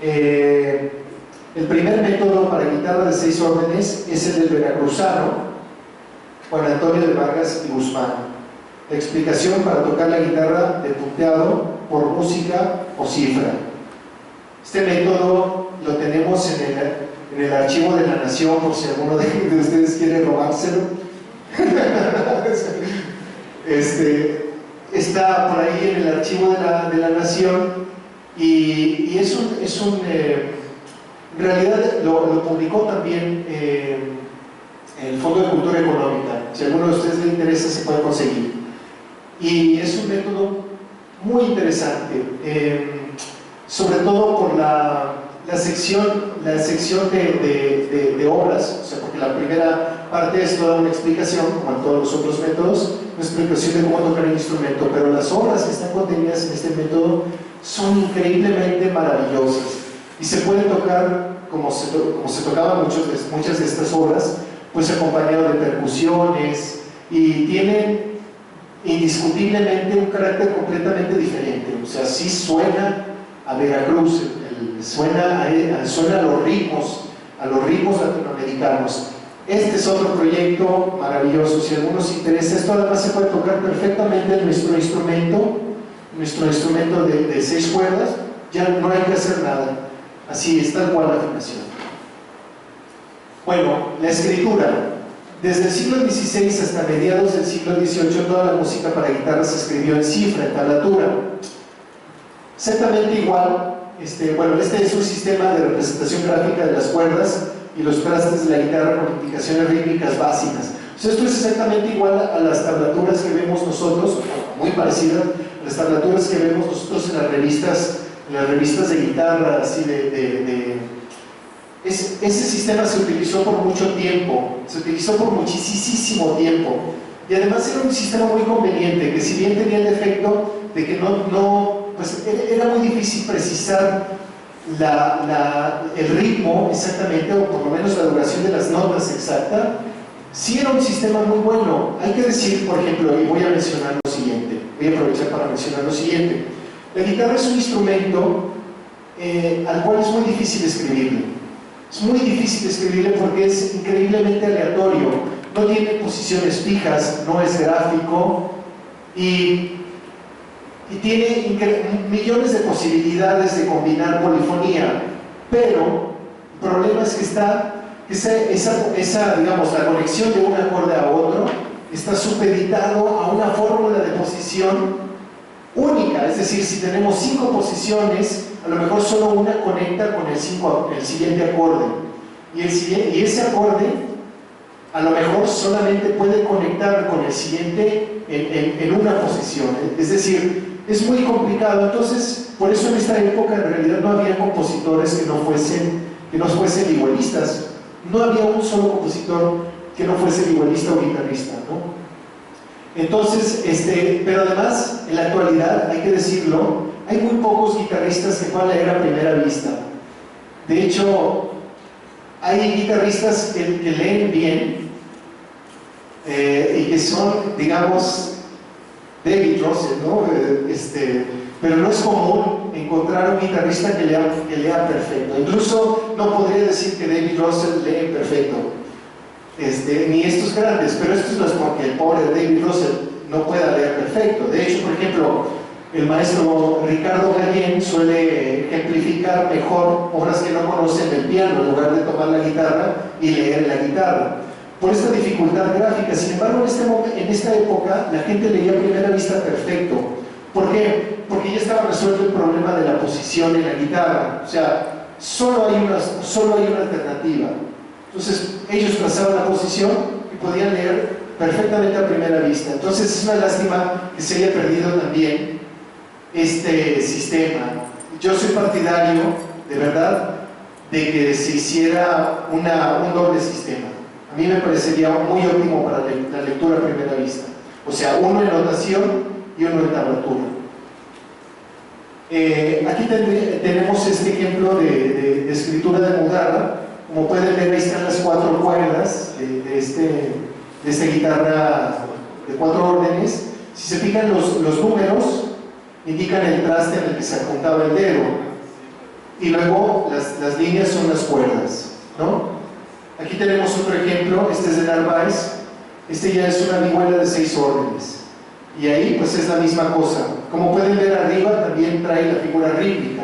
El primer método para guitarra de 6 órdenes es el del veracruzano Juan Antonio de Vargas y Guzmán. La explicación para tocar la guitarra de punteado por música o cifra. Este método lo tenemos en el archivo de la Nación, por si alguno de ustedes quiere robárselo. Está por ahí en el archivo de la Nación y en realidad lo publicó también el Fondo de Cultura Económica. Si a alguno de ustedes le interesa, se puede conseguir. Y es un método muy interesante, sobre todo por la sección de obras, o sea, porque la primera parte es toda una explicación, como en todos los otros métodos, una explicación de cómo tocar el instrumento, pero las obras que están contenidas en este método son increíblemente maravillosas y se puede tocar como se tocaban muchas de estas obras, pues acompañado de percusiones, y tienen indiscutiblemente un carácter completamente diferente. O sea, sí suena a Veracruz, suena a los ritmos latinoamericanos. Este es otro proyecto maravilloso. Si a algunos les interesa, esto además se puede tocar perfectamente en nuestro instrumento de 6 cuerdas. Ya no hay que hacer nada, así es tal cual la afinación. Bueno, la escritura. Desde el siglo XVI hasta mediados del siglo XVIII, toda la música para guitarra se escribió en cifra, en tablatura. Exactamente igual, este es un sistema de representación gráfica de las cuerdas y los trastes de la guitarra con indicaciones rítmicas básicas. O sea, esto es exactamente igual a las tablaturas que vemos nosotros, muy parecidas a las tablaturas que vemos nosotros en las revistas de guitarra, así ese sistema se utilizó por mucho tiempo, se utilizó por muchísimo tiempo, y además era un sistema muy conveniente, que si bien tenía el defecto de que pues era muy difícil precisar el ritmo exactamente, o por lo menos la duración de las notas exacta, sí era un sistema muy bueno. Hay que decir, por ejemplo, y voy a mencionar lo siguiente, voy a aprovechar para mencionar lo siguiente: la guitarra es un instrumento al cual es muy difícil escribirle. Es muy difícil escribirle porque es increíblemente aleatorio, no tiene posiciones fijas, no es gráfico y tiene millones de posibilidades de combinar polifonía, pero el problema es que digamos, la conexión de un acorde a otro está supeditado a una fórmula de posición única. Es decir, si tenemos 5 posiciones, a lo mejor solo una conecta con el siguiente acorde, y ese acorde a lo mejor solamente puede conectar con el siguiente en una posición. Es decir, es muy complicado. Entonces, por eso en esta época en realidad no había compositores que no fuesen vihuelistas. No había un solo compositor que no fuese vihuelista o guitarrista, ¿no? Entonces, pero además, en la actualidad, hay que decirlo, hay muy pocos guitarristas que puedan leer a primera vista. De hecho, hay guitarristas que leen bien y que son, digamos, David Russell, ¿no? Pero no es común encontrar un guitarrista que lea perfecto. Incluso no podría decir que David Russell lee perfecto, ni estos grandes, pero esto no es porque el pobre David Russell no pueda leer perfecto. De hecho, por ejemplo, el maestro Ricardo Gallén suele ejemplificar mejor obras que no conocen del piano en lugar de tomar la guitarra y leer la guitarra, por esta dificultad gráfica. Sin embargo, en esta época la gente leía a primera vista perfecto. ¿Por qué? Porque ya estaba resuelto el problema de la posición en la guitarra. O sea, solo hay una alternativa. Entonces ellos trazaban la posición y podían leer perfectamente a primera vista. Entonces es una lástima que se haya perdido también este sistema. Yo soy partidario, de verdad, de que se hiciera un doble sistema. A mí me parecería muy óptimo para la lectura a primera vista. O sea, uno en notación y uno en tablatura. Aquí tenemos este ejemplo de escritura de Mudarra. Como pueden ver, ahí están las 4 cuerdas de esta guitarra de 4 órdenes. Si se fijan, los números indican el traste en el que se apuntaba el dedo, y luego las líneas son las cuerdas, ¿no? Aquí tenemos otro ejemplo. Este es de Narváez. Este ya es una vihuela de 6 órdenes, y ahí pues es la misma cosa. Como pueden ver arriba, también trae la figura rítmica.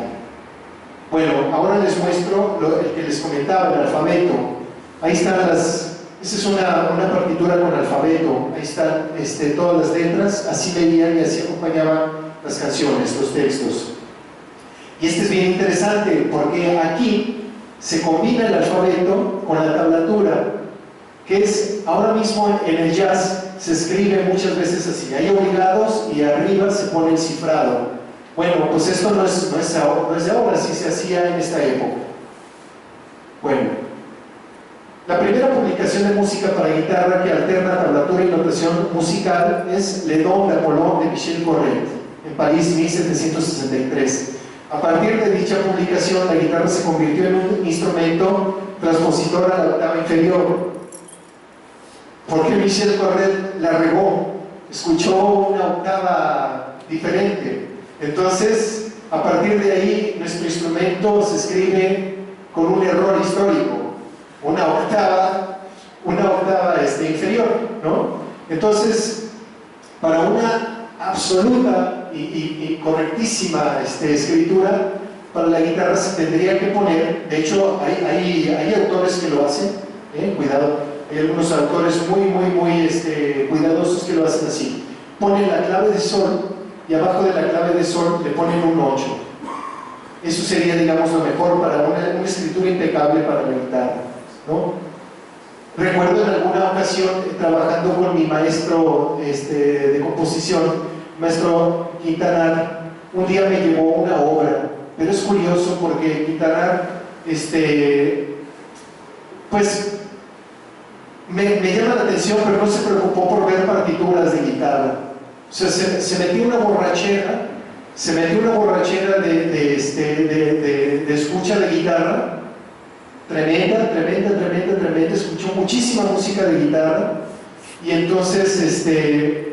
Bueno, ahora les muestro el que les comentaba, el alfabeto. Ahí están esta es una partitura con alfabeto. Ahí están todas las letras, así leían y así acompañaban las canciones, los textos. Y este es bien interesante porque aquí se combina el alfabeto con la tablatura, que es, ahora mismo en el jazz se escribe muchas veces así, hay obligados y arriba se pone el cifrado. Bueno, pues esto no es de ahora, sí se hacía en esta época. Bueno, la primera publicación de música para guitarra que alterna tablatura y notación musical es Les Dons d'Apollon de Michel Corret, en París, 1763. A partir de dicha publicación, la guitarra se convirtió en un instrumento transpositor a la octava inferior. Porque Michel Corret la regó, escuchó una octava diferente. Entonces, a partir de ahí, nuestro instrumento se escribe con un error histórico, una octava inferior, ¿no? Entonces, para una absoluta y correctísima escritura, para la guitarra se tendría que poner, de hecho, hay autores que lo hacen, cuidado, hay algunos autores muy cuidadosos que lo hacen así. Ponen la clave de sol y abajo de la clave de sol le ponen un 8. Eso sería, digamos, lo mejor para una escritura impecable para la guitarra, ¿no? Recuerdo en alguna ocasión, trabajando con mi maestro de composición, maestro Quintanar, un día me llevó una obra, pero es curioso porque Quintanar, pues me llama la atención, pero no se preocupó por ver partituras de guitarra. O sea, se metió una borrachera de escucha de guitarra, tremenda, escuchó muchísima música de guitarra, y entonces,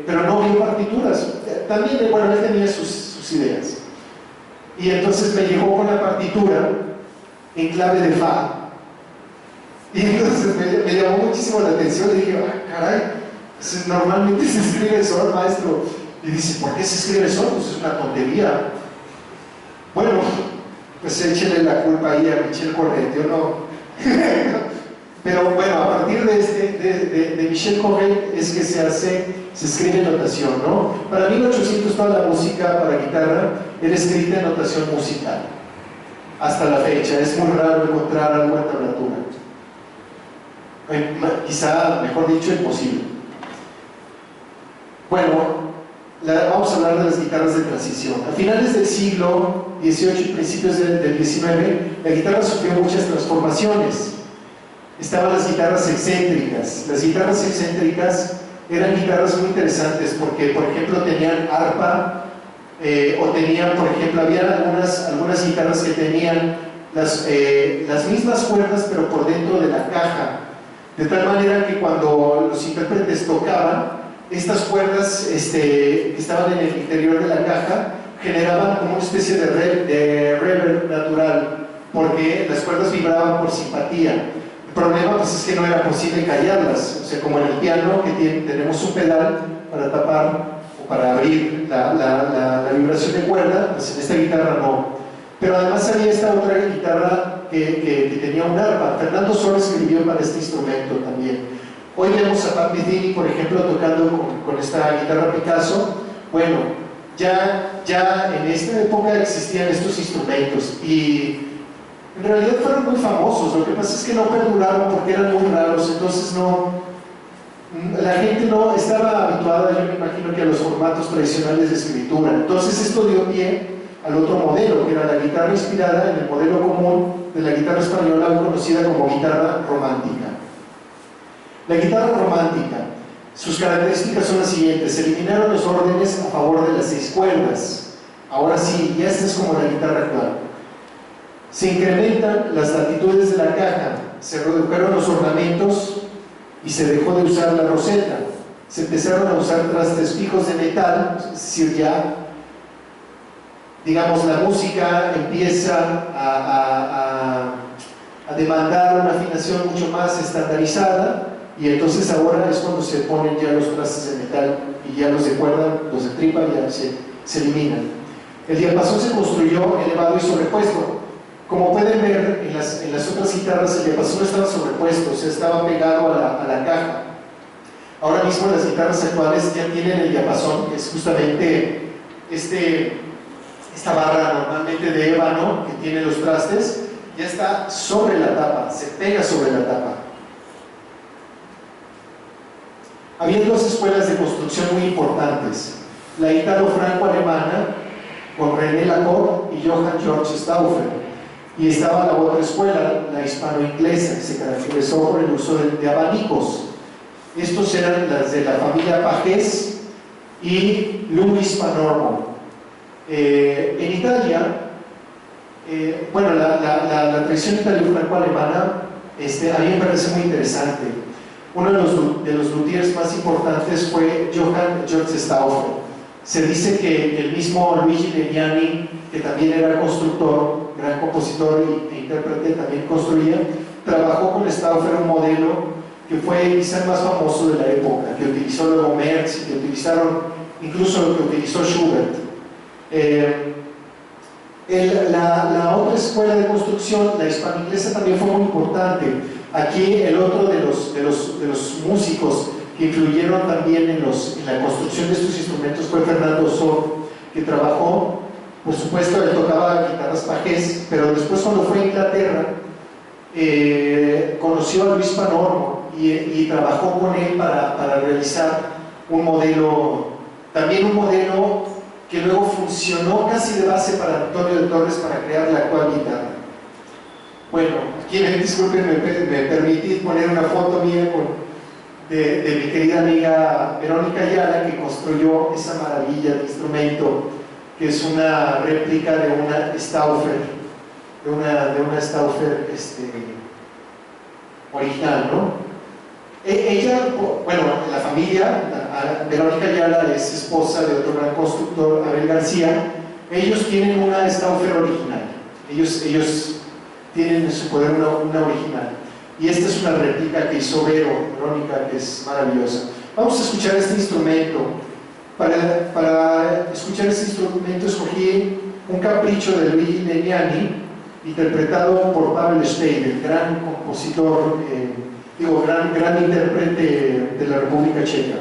pero no vio partituras. También, bueno, él tenía sus ideas. Y entonces me llegó con la partitura en clave de fa. Y entonces me llamó muchísimo la atención y dije, caray, pues normalmente se escribe sol, maestro. Y dice, ¿por qué se escribe sol? Pues es una tontería. Bueno, pues échele la culpa ahí a Michel Corret, yo no. Pero bueno, a partir de Michel Corret es que se escribe en notación, ¿no? Para 1800 toda la música para guitarra era escrita en notación musical. Hasta la fecha, es muy raro encontrar algo en tablatura. Quizá, mejor dicho, imposible. Bueno, vamos a hablar de las guitarras de transición. A finales del siglo XVIII y principios del XIX, la guitarra sufrió muchas transformaciones. Estaban las guitarras excéntricas. Las guitarras excéntricas eran guitarras muy interesantes porque, por ejemplo, tenían arpa, o tenían, por ejemplo, había algunas guitarras que tenían las mismas cuerdas, pero por dentro de la caja. De tal manera que cuando los intérpretes tocaban, estas cuerdas que estaban en el interior de la caja generaban como una especie de reverb natural, porque las cuerdas vibraban por simpatía. El problema pues es que no era posible callarlas, o sea, como en el piano que tenemos un pedal para tapar o para abrir la vibración de cuerda, pues en esta guitarra no. Pero además había esta otra guitarra que tenía un arpa. Fernando Sol escribió para este instrumento también. Hoy vemos a Pat Metheny, por ejemplo, tocando con esta guitarra Picasso. Bueno, ya en esta época existían estos instrumentos y en realidad fueron muy famosos. Lo que pasa es que no perduraron porque eran muy raros, entonces no La gente no estaba habituada, yo me imagino, que a los formatos tradicionales de escritura. Entonces esto dio pie al otro modelo, que era la guitarra inspirada en el modelo común de la guitarra española, conocida como guitarra romántica. La guitarra romántica, sus características son las siguientes: se eliminaron los órdenes a favor de las 6 cuerdas. Ahora sí, ya esta es como la guitarra actual. Se incrementan las latitudes de la caja, se redujeron los ornamentos y se dejó de usar la roseta. Se empezaron a usar trastes fijos de metal, es decir, ya, digamos, la música empieza a demandar una afinación mucho más estandarizada, y entonces ahora es cuando se ponen ya los trastes de metal, y ya los de cuerda, los de tripa ya se eliminan. El diapasón se construyó elevado y sobrepuesto. Como pueden ver en las otras guitarras, el diapasón estaba sobrepuesto, o sea, estaba pegado a la caja. Ahora mismo las guitarras actuales ya tienen el diapasón, que es justamente esta barra normalmente de ébano que tiene los trastes, ya está sobre la tapa, se pega sobre la tapa. Había 2 escuelas de construcción muy importantes: la ítalo-franco-alemana con René Lacorte y Johann Georg Stauffer, y estaba la otra escuela, la hispano-inglesa, que se caracterizó por el uso de abanicos. Estos eran las de la familia Pagés y Louis Panormo. En Italia, bueno, la tradición italo-franco-alemana a mí me parece muy interesante. Uno de los luthiers más importantes fue Johann Georg Stauffer. Se dice que el mismo Luigi Legnani, que también era constructor, gran compositor e intérprete, también construía, trabajó con Stauffer un modelo que fue quizá el más famoso de la época, que utilizó luego Merz, que utilizaron incluso lo que utilizó Schubert. La otra escuela de construcción, la hispano-inglesa, también fue muy importante. Aquí el otro de los músicos que influyeron también en la construcción de estos instrumentos fue Fernando Sor, que trabajó, por supuesto, él tocaba guitarras Pagés, pero después, cuando fue a Inglaterra, conoció a Luis Panormo y trabajó con él para realizar un modelo, también un modelo que luego funcionó casi de base para Antonio de Torres para crear la actual guitarra. Bueno, aquí, disculpen, me permití poner una foto mía de mi querida amiga Verónica Ayala, que construyó esa maravilla de instrumento, que es una réplica de una Stauffer, de una Stauffer original, ¿no? Ella, bueno, la familia, Verónica Ayala es esposa de otro gran constructor, Abel García. Ellos tienen una Stauffer original, ellos tienen en su poder una original, y esta es una réplica que hizo Verónica, que es maravillosa. Vamos a escuchar este instrumento. Para escuchar este instrumento escogí un capricho de Luigi Legnani, interpretado por Pavel Steiner, gran compositor, gran intérprete de la República Checa.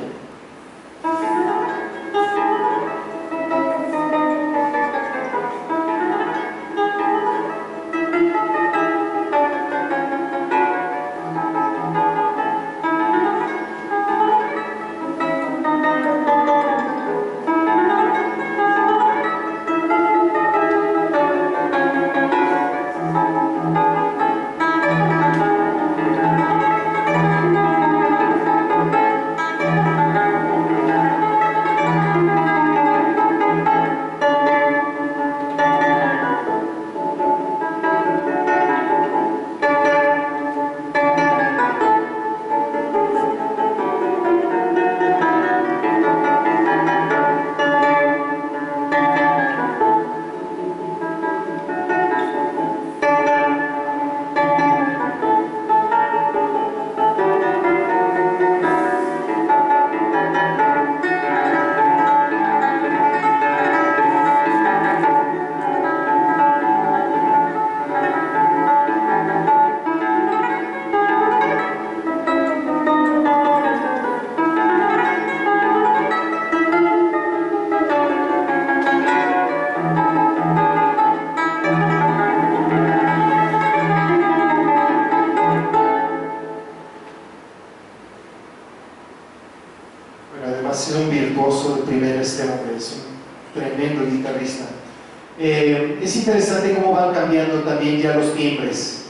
Es interesante cómo van cambiando también ya los timbres.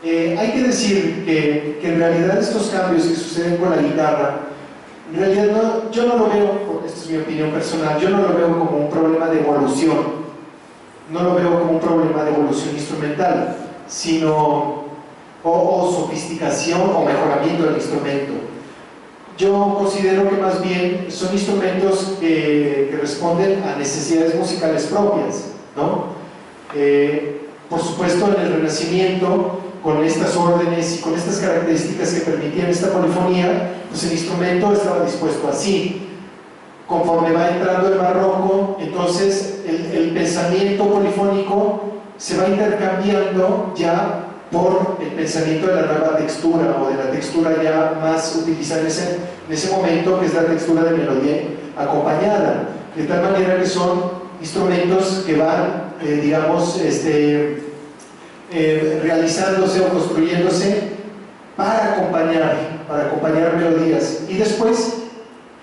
Hay que decir que en realidad estos cambios que suceden con la guitarra, en realidad yo no lo veo, esta es mi opinión personal, yo no lo veo como un problema de evolución, no lo veo como un problema de evolución instrumental, sino o sofisticación o mejoramiento del instrumento. Yo considero que más bien son instrumentos que responden a necesidades musicales propias, ¿no? Por supuesto, en el Renacimiento, con estas órdenes y con estas características que permitían esta polifonía, pues el instrumento estaba dispuesto así. Conforme va entrando el barroco, entonces el pensamiento polifónico se va intercambiando ya por el pensamiento de la nueva textura o de la textura ya más utilizada en ese momento, que es la textura de melodía acompañada, de tal manera que son instrumentos que van, digamos, realizándose o construyéndose para acompañar melodías, y después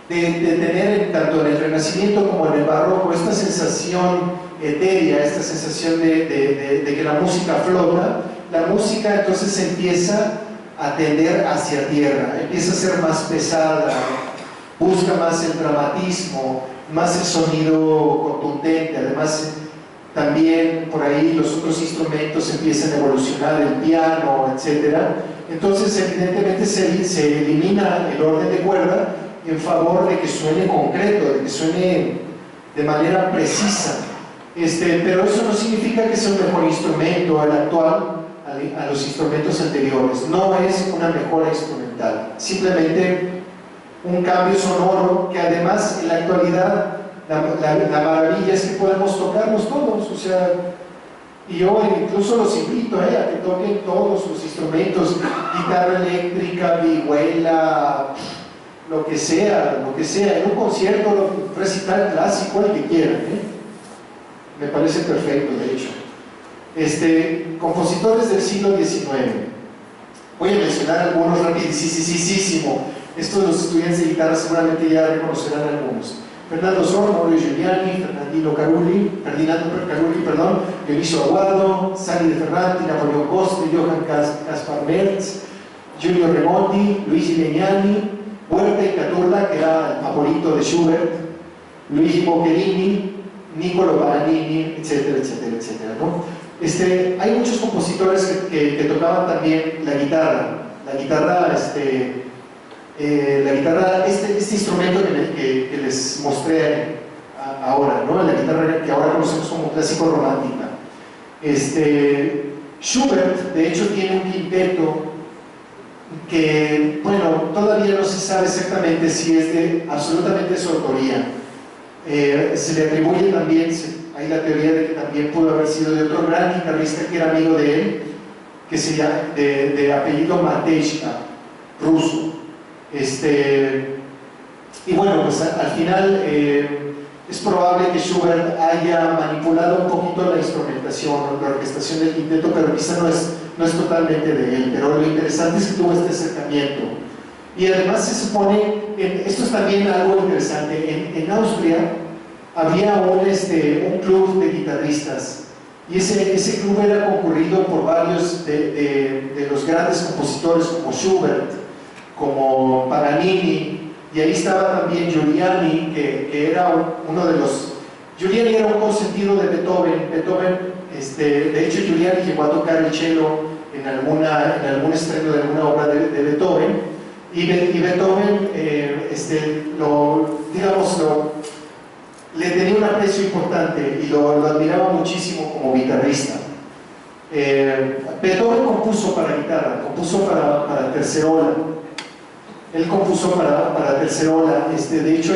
de tener tanto en el Renacimiento como en el Barroco esta sensación etérea, esta sensación de que la música flota. La música entonces empieza a tender hacia tierra, empieza a ser más pesada, busca más el dramatismo, más el sonido contundente. Además, también por ahí los otros instrumentos empiezan a evolucionar, el piano, etc. Entonces, evidentemente se elimina el orden de cuerda en favor de que suene concreto, de que suene de manera precisa. Pero eso no significa que sea un mejor instrumento el actual a los instrumentos anteriores. No es una mejora instrumental, simplemente un cambio sonoro que además en la actualidad la maravilla es que podemos tocarlos todos, o sea, y yo incluso los invito a que toquen todos los instrumentos, guitarra eléctrica, vihuela, lo que sea, en un concierto, un recital clásico, el que quieran, me parece perfecto, de hecho. Compositores del siglo XIX. Voy a mencionar algunos rapidísimo. Estos los estudiantes de guitarra seguramente ya reconocerán algunos. Fernando Sor, Mauro Giuliani, Ferdinando Carulli, Dionisio Aguado, Sani de Ferranti, Napoleón Coste, Johann Caspar Merz, Giulio Remonti, Luigi Legnani, Huerta y Caturla, que era el favorito de Schubert, Luigi Boccherini, Niccolo Paganini, etcétera, ¿no? Hay muchos compositores que tocaban también la guitarra. Este instrumento que les mostré ahora, ¿no? La guitarra que ahora conocemos como clásico romántica. Schubert, de hecho, tiene un quinteto que, bueno, todavía no se sabe exactamente si es absolutamente de su autoría. Se le atribuye también, hay la teoría de que también pudo haber sido de otro gran guitarrista que era amigo de él, que se llama, de apellido Matejka, ruso. Y bueno, pues al final es probable que Schubert haya manipulado un poquito la instrumentación, la orquestación del quinteto, pero quizá no es totalmente de él. Pero lo interesante es que tuvo este acercamiento. Y además se supone, esto es también algo interesante, en Austria había un club de guitarristas, y ese club era concurrido por varios de los grandes compositores como Schubert, como Paganini, y ahí estaba también Giuliani, que era uno de los... Giuliani era un consentido de Beethoven. De hecho, Giuliani llegó a tocar el cello en algún estreno de alguna obra de Beethoven, y Beethoven le tenía un aprecio importante y lo admiraba muchísimo como guitarrista. Beethoven compuso para guitarra, compuso para tercerola. Él compuso para tercerola. De hecho,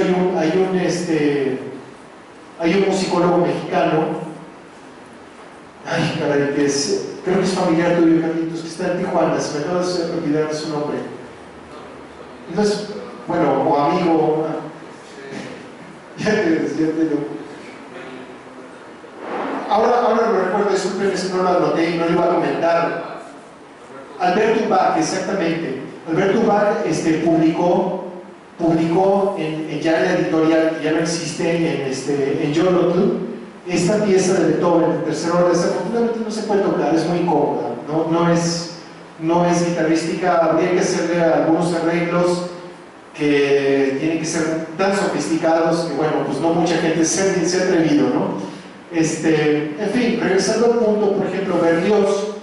hay un musicólogo mexicano, caray, creo que es familiar tuyo, Carlitos, que está en Tijuana, se me acaba de olvidar su nombre. Entonces, bueno, o amigo, ahora lo recuerdo, disculpen, es que no lo anoté y no lo iba a comentar. Alberto Bach, exactamente. Alberto Bach publicó ya en la editorial, que ya no existe, en Yolotl, esta pieza de Beethoven, el tercer orden, desafortunadamente no se puede tocar, es muy incómoda, no es guitarrística, habría que hacerle algunos arreglos que tienen que ser tan sofisticados que, bueno, pues no mucha gente se ha atrevido, ¿no? En fin, regresando al punto, por ejemplo, Berlioz,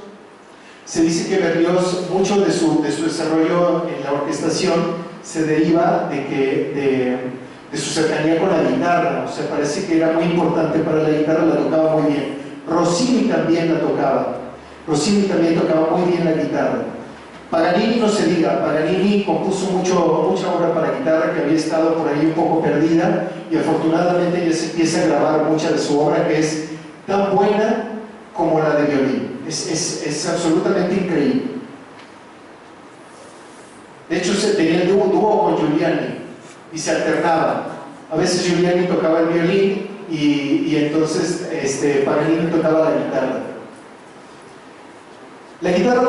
se dice que Berlioz, mucho de su desarrollo en la orquestación se deriva de su cercanía con la guitarra, o sea, parece que era muy importante para la guitarra, la tocaba muy bien. Rossini también la tocaba, Rossini también tocaba muy bien la guitarra. Paganini no se diga, Paganini compuso mucha obra para guitarra que había estado por ahí un poco perdida y afortunadamente ya se empieza a grabar mucha de su obra que es tan buena como la de violín, es absolutamente increíble. De hecho se tenía el dúo con Giuliani y se alternaban, a veces Giuliani tocaba el violín y entonces Paganini tocaba la guitarra. La guitarra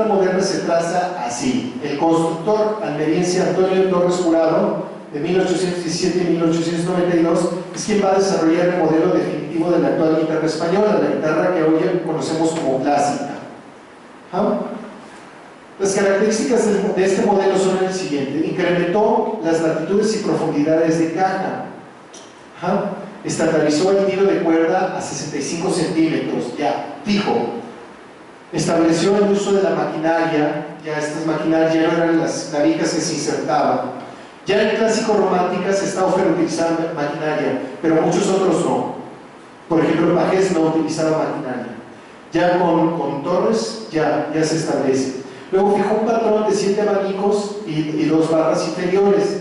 moderna se traza así. El constructor almeriense Antonio Torres Jurado, de 1817 y 1892, es quien va a desarrollar el modelo definitivo de la actual guitarra española, la guitarra que hoy conocemos como clásica. Las características de este modelo son el siguiente: incrementó las latitudes y profundidades de caja, estandarizó el tiro de cuerda a 65 centímetros, ya, fijo. Estableció el uso de la maquinaria, ya estas maquinarias ya no eran las clavijas que se insertaban. Ya en clásico romántica se está utilizando maquinaria, pero muchos otros no. Por ejemplo, Pagés no utilizaba maquinaria. Ya con Torres ya se establece. Luego fijó un patrón de 7 abanicos y 2 barras inferiores.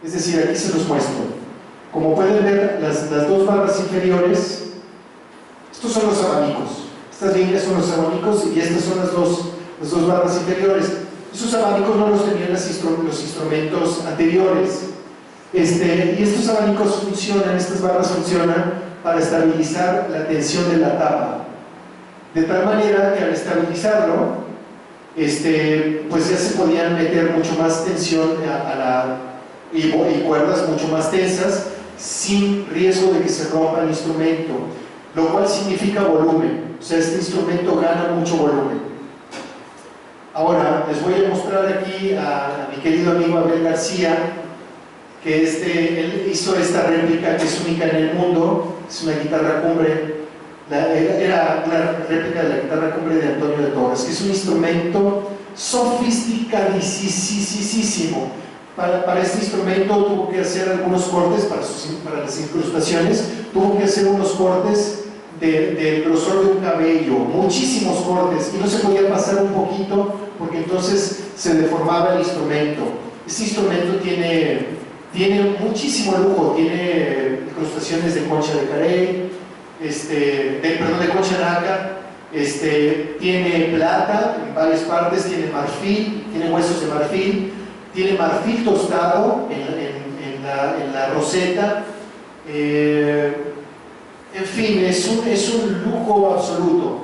Es decir, aquí se los muestro. Como pueden ver, las 2 barras inferiores, estos son los abanicos. Estas líneas son los abanicos y estas son las dos barras inferiores. Esos abanicos no los tenían los instrumentos anteriores. Y estos abanicos funcionan, estas barras funcionan para estabilizar la tensión de la tapa. De tal manera que al estabilizarlo, pues ya se podían meter mucho más tensión y cuerdas mucho más tensas sin riesgo de que se rompa el instrumento, lo cual significa volumen. O sea, este instrumento gana mucho volumen. Ahora, les voy a mostrar aquí a mi querido amigo Abel García, que él hizo esta réplica que es única en el mundo, es una guitarra Cumbre, era una réplica de la guitarra Cumbre de Antonio de Torres, que es un instrumento sofisticadísimo. Para este instrumento tuvo que hacer algunos cortes, para las incrustaciones, tuvo que hacer unos cortes del grosor de un cabello, muchísimos cortes, y no se podía pasar un poquito porque entonces se deformaba el instrumento. Este instrumento tiene muchísimo lujo, tiene incrustaciones de concha de carey, de concha nácar, tiene plata en varias partes, tiene marfil, tiene huesos de marfil, tiene marfil tostado en la roseta. En fin, es un lujo absoluto.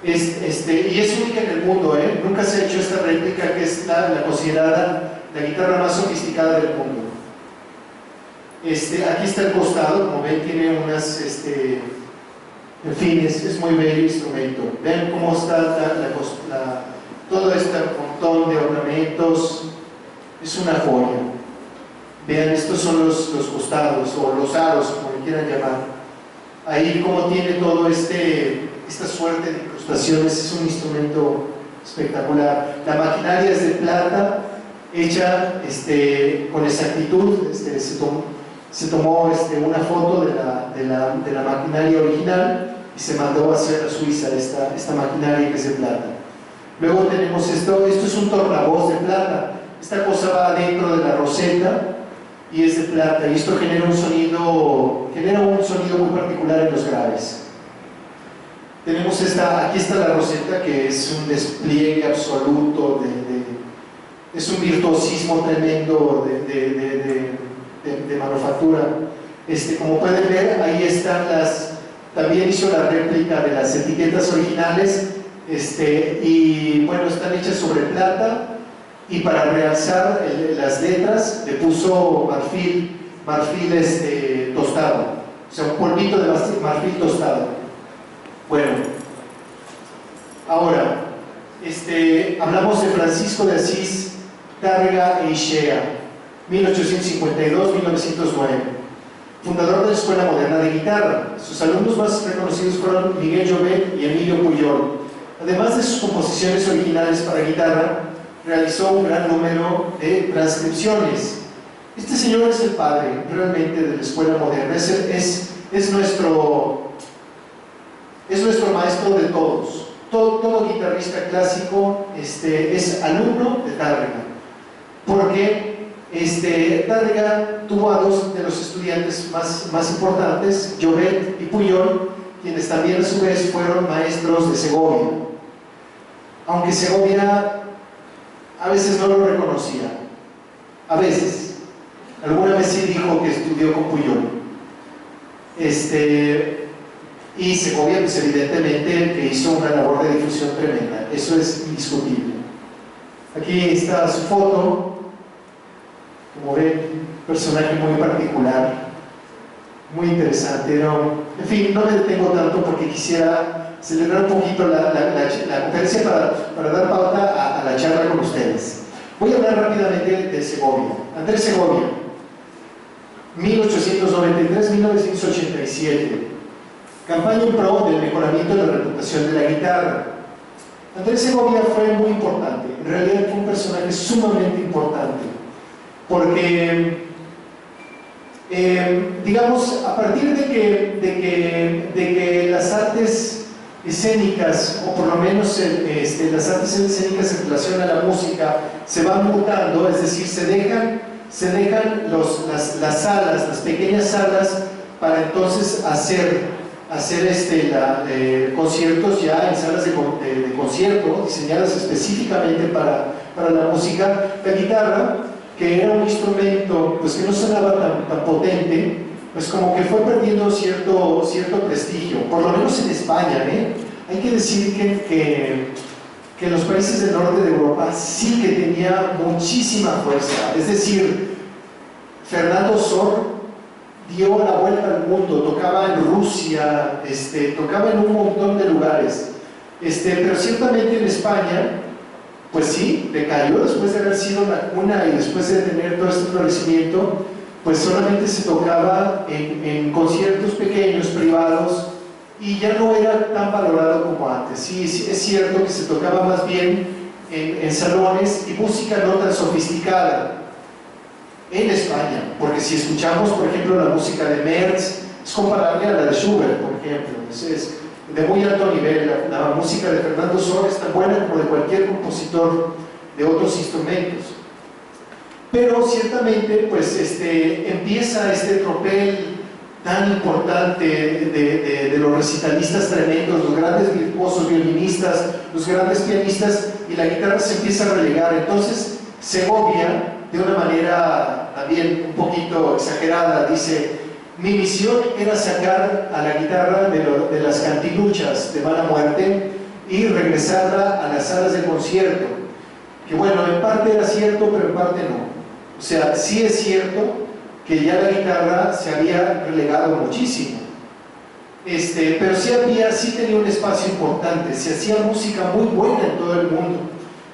Y es única en el mundo, nunca se ha hecho esta réplica que es la considerada la guitarra más sofisticada del mundo. Aquí está el costado, como ven, tiene unas, en fin, es muy bello instrumento. Ven cómo está todo este montón de ornamentos, es una joya. Vean, estos son los costados, o los aros, como le quieran llamar. Ahí como tiene todo esta suerte de incrustaciones, es un instrumento espectacular. La maquinaria es de plata, hecha con exactitud. Se tomó una foto de la maquinaria original y se mandó a hacer a Suiza esta maquinaria que es de plata. Luego tenemos esto es un tornavoz de plata. Esta cosa va dentro de la roseta y es de plata, y esto genera un sonido muy particular en los graves. Tenemos aquí está la roseta, que es un despliegue absoluto, es un virtuosismo tremendo de manufactura. Como pueden ver, ahí están también hizo la réplica de las etiquetas originales, y bueno, están hechas sobre plata, y para realzar las letras le puso marfil tostado. o sea, un polvito de marfil tostado. Bueno, ahora, hablamos de Francisco de Asís Tárrega e Ishea, 1852-1909. Fundador de la Escuela Moderna de Guitarra. Sus alumnos más reconocidos fueron Miguel Llobet y Emilio Pujol. Además de sus composiciones originales para guitarra, realizó un gran número de transcripciones. Este señor es el padre realmente de la Escuela Moderna, es nuestro maestro de todos. Todo guitarrista clásico es alumno de Tárrega, porque Tárrega tuvo a dos de los estudiantes más importantes, Llobet y Pujol, quienes también a su vez fueron maestros de Segovia, aunque Segovia a veces no lo reconocía, a veces. Alguna vez sí dijo que estudió con Pujol. Y Segovia, pues evidentemente, que hizo una labor de difusión tremenda, eso es indiscutible. Aquí está su foto. Como ven, un personaje muy particular, muy interesante, ¿no? En fin, no me detengo tanto porque quisiera acelerar un poquito la conferencia para dar pauta a la charla con ustedes. Voy a hablar rápidamente de Segovia. Andrés Segovia, 1893-1987. Campaña en pro del mejoramiento de la reputación de la guitarra. Andrés Segovia fue muy importante, en realidad fue un personaje sumamente importante. Porque, digamos, a partir de que las artes escénicas, o por lo menos las artes escénicas en relación a la música, se van mutando, es decir, se dejan las salas, las pequeñas salas, para entonces hacer conciertos ya en salas de concierto, diseñadas específicamente para la música. La guitarra, que era un instrumento pues, que no sonaba tan potente, pues como que fue perdiendo cierto prestigio, por lo menos en España. Hay que decir que en los países del norte de Europa sí que tenía muchísima fuerza, es decir, Fernando Sor dio la vuelta al mundo, tocaba en Rusia, tocaba en un montón de lugares, pero ciertamente en España pues sí, decayó después de haber sido la cuna y después de tener todo este florecimiento, pues solamente se tocaba en conciertos pequeños, privados, y ya no era tan valorado como antes. Sí, es cierto que se tocaba más bien en salones y música no tan sofisticada en España, porque si escuchamos, por ejemplo, la música de Merz, es comparable a la de Schubert, por ejemplo. Es de muy alto nivel. La música de Fernando Sor es tan buena como de cualquier compositor de otros instrumentos. Pero ciertamente pues empieza este tropel tan importante de los recitalistas tremendos, los grandes virtuosos violinistas, los grandes pianistas, y la guitarra se empieza a relegar. Entonces Segovia, de una manera también un poquito exagerada, dice: mi misión era sacar a la guitarra de las cantiluchas de mala muerte y regresarla a las salas de concierto. Que bueno, en parte era cierto, pero en parte no. O sea, sí es cierto que ya la guitarra se había relegado muchísimo, pero sí tenía un espacio importante, se hacía música muy buena en todo el mundo.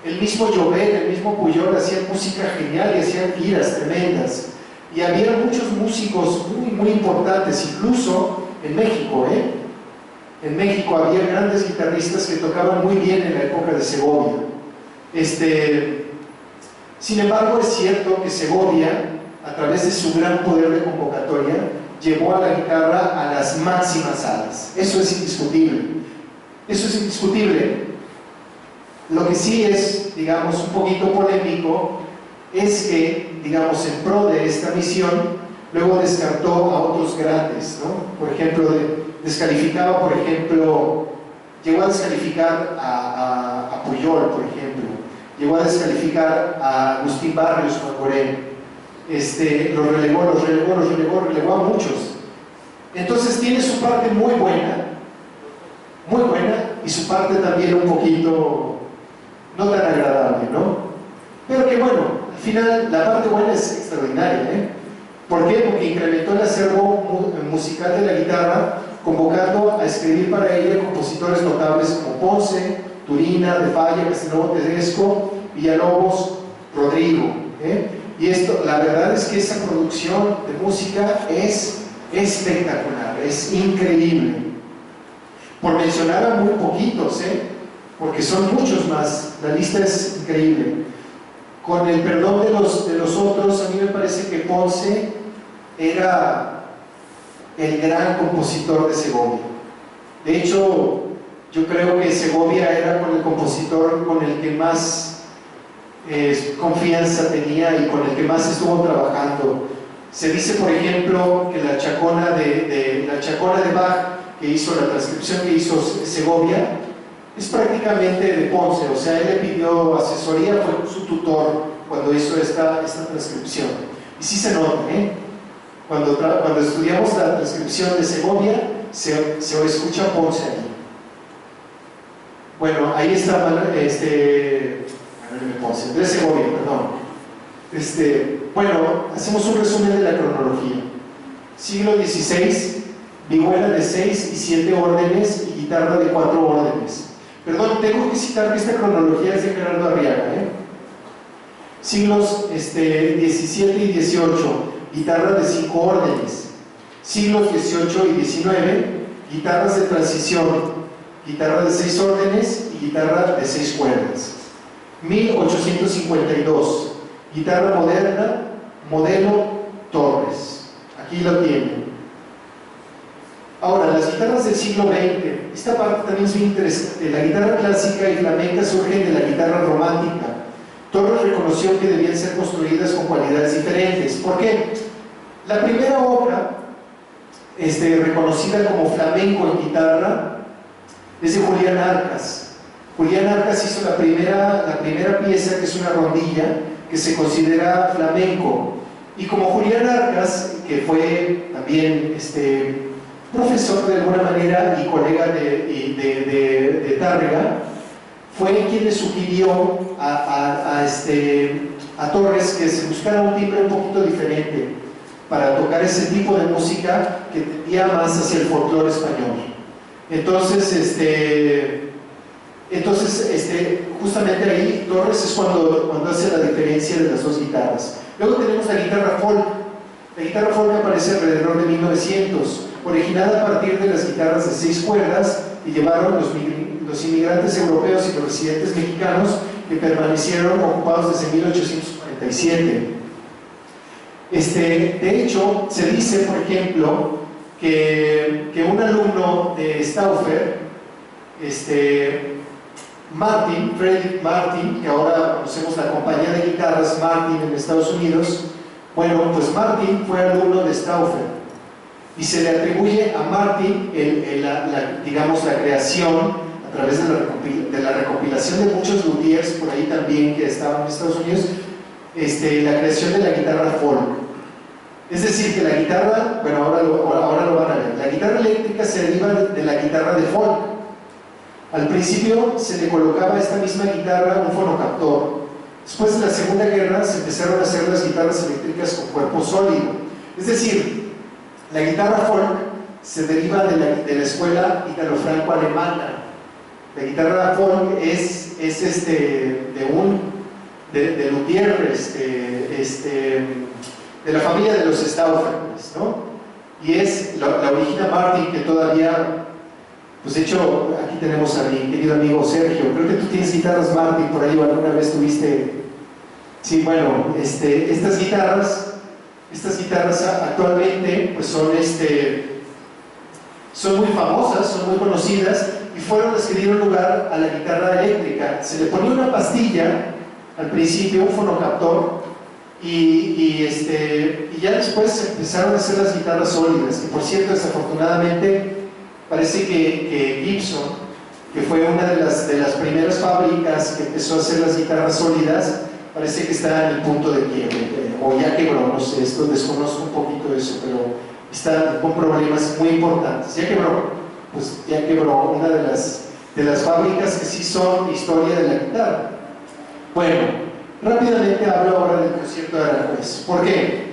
El mismo Llobet, el mismo Pujol hacían música genial y hacían giras tremendas. Y había muchos músicos muy importantes, incluso en México. En México había grandes guitarristas que tocaban muy bien en la época de Segovia. Sin embargo, es cierto que Segovia, a través de su gran poder de convocatoria, llevó a la guitarra a las máximas salas. Eso es indiscutible. Eso es indiscutible. Lo que sí es, digamos, un poquito polémico es que, digamos, en pro de esta misión, luego descartó a otros grandes, ¿no? Por ejemplo, llegó a descalificar a Pujol, por ejemplo, llegó a descalificar a Agustín Barrios Mangorén, los relegó a muchos. Entonces tiene su parte muy buena, y su parte también un poquito no tan agradable, ¿no? Pero que bueno, al final la parte buena es extraordinaria, ¿Por qué? Porque incrementó el acervo musical de la guitarra, convocando a escribir para ella compositores notables como Ponce, Turina, De Falla, Castelnuovo Tedesco, Villalobos, Rodrigo. Y esto, la verdad es que esa producción de música es espectacular, es increíble. Por mencionar a muy poquitos, porque son muchos más, la lista es increíble. Con el perdón de los otros, a mí me parece que Ponce era el gran compositor de Segovia. De hecho, yo creo que Segovia era con el compositor con el que más confianza tenía y con el que más estuvo trabajando. Se dice, por ejemplo, que la chacona de Bach, que hizo la transcripción que hizo Segovia, es prácticamente de Ponce. O sea, él le pidió asesoría, fue su tutor cuando hizo esta transcripción. Y sí se nota, cuando estudiamos la transcripción de Segovia, se escucha Ponce ahí. Bueno, ahí está Ponce, de Segovia, perdón. Bueno, hacemos un resumen de la cronología. Siglo XVI, vihuela de 6 y 7 órdenes y guitarra de 4 órdenes. Perdón, tengo que citar que esta cronología es de Gerardo Arriaga. Siglos XVII y XVIII, guitarra de 5 órdenes. Siglos XVIII y XIX, guitarras de transición, guitarra de 6 órdenes y guitarra de 6 cuerdas. 1852, guitarra moderna, modelo Torres. Aquí lo tienen. Ahora, las guitarras del siglo XX, esta parte también es muy interesante. La guitarra clásica y flamenca surgen de la guitarra romántica. Torres reconoció que debían ser construidas con cualidades diferentes. ¿Por qué? La primera obra reconocida como flamenco en guitarra es de Julián Arcas. Julián Arcas hizo la primera pieza, que es una rondilla, que se considera flamenco. Y como Julián Arcas, que fue también profesor de alguna manera y colega de Tárrega, fue quien le sugirió a Torres que se buscara un timbre un poquito diferente para tocar ese tipo de música que tendía más hacia el folclore español. Entonces, justamente ahí Torres es cuando hace la diferencia de las dos guitarras. Luego tenemos la guitarra folk. La guitarra folk aparece alrededor de 1900, originada a partir de las guitarras de 6 cuerdas que llevaron los inmigrantes europeos y los residentes mexicanos que permanecieron ocupados desde 1847. De hecho, se dice, por ejemplo, que un alumno de Stauffer, Frederick Martin, que ahora conocemos la compañía de guitarras Martin en Estados Unidos, bueno, pues Martin fue alumno de Stauffer y se le atribuye a Martin la creación a través de la recopilación de muchos luthiers por ahí también que estaban en Estados Unidos, la creación de la guitarra folk. Es decir, que la guitarra, bueno, ahora lo van a ver, la guitarra eléctrica se deriva de la guitarra de folk. Al principio se le colocaba a esta misma guitarra un fonocaptor. Después de la Segunda Guerra se empezaron a hacer las guitarras eléctricas con cuerpo sólido. Es decir, la guitarra folk se deriva de la escuela italo-franco-alemana. La guitarra folk es de luthier, de la familia de los Stauffer, ¿no? Y es la origina Martin, que todavía, pues de hecho, aquí tenemos a mi querido amigo Sergio. Creo que tú tienes guitarras Martin por ahí, o alguna vez tuviste. Sí, bueno, estas guitarras actualmente pues son muy famosas, son muy conocidas y fueron las que dieron lugar a la guitarra eléctrica. Se le ponía una pastilla al principio, un fonocaptor, y ya después se empezaron a hacer las guitarras sólidas, que por cierto, desafortunadamente, parece que Gibson, que fue una de las primeras fábricas que empezó a hacer las guitarras sólidas, parece que está en el punto de quiebre, o ya quebró, no sé, esto desconozco un poquito de eso, pero está con problemas muy importantes. Ya quebró una de las fábricas que sí son historia de la guitarra. Bueno, rápidamente hablo ahora del concierto de Aranjuez. ¿Por qué?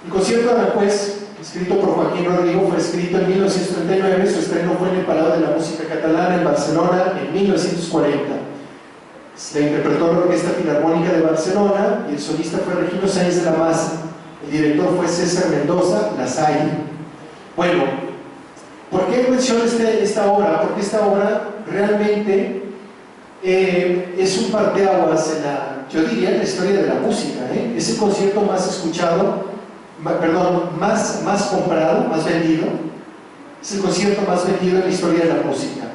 El concierto de Aranjuez, escrito por Joaquín Rodrigo, fue escrito en 1939, su estreno fue en el Palau de la Música Catalana en Barcelona en 1940. La interpretó la Orquesta Filarmónica de Barcelona y el solista fue Regino Sáenz de la Maza. El director fue César Mendoza Lasalle. Bueno, ¿por qué menciono esta obra? Porque esta obra realmente es un parteaguas en yo diría, en la historia de la música. Es el concierto más escuchado, más comprado, más vendido. Es el concierto más vendido en la historia de la música.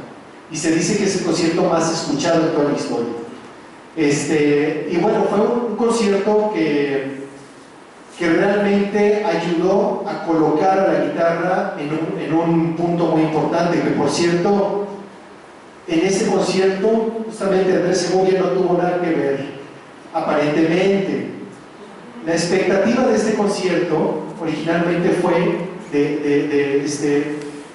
Y se dice que es el concierto más escuchado en toda la historia. Y bueno, fue un concierto que realmente ayudó a colocar a la guitarra en un punto muy importante, que por cierto, en ese concierto, justamente Andrés Segovia no tuvo nada que ver, aparentemente. La expectativa de este concierto originalmente fue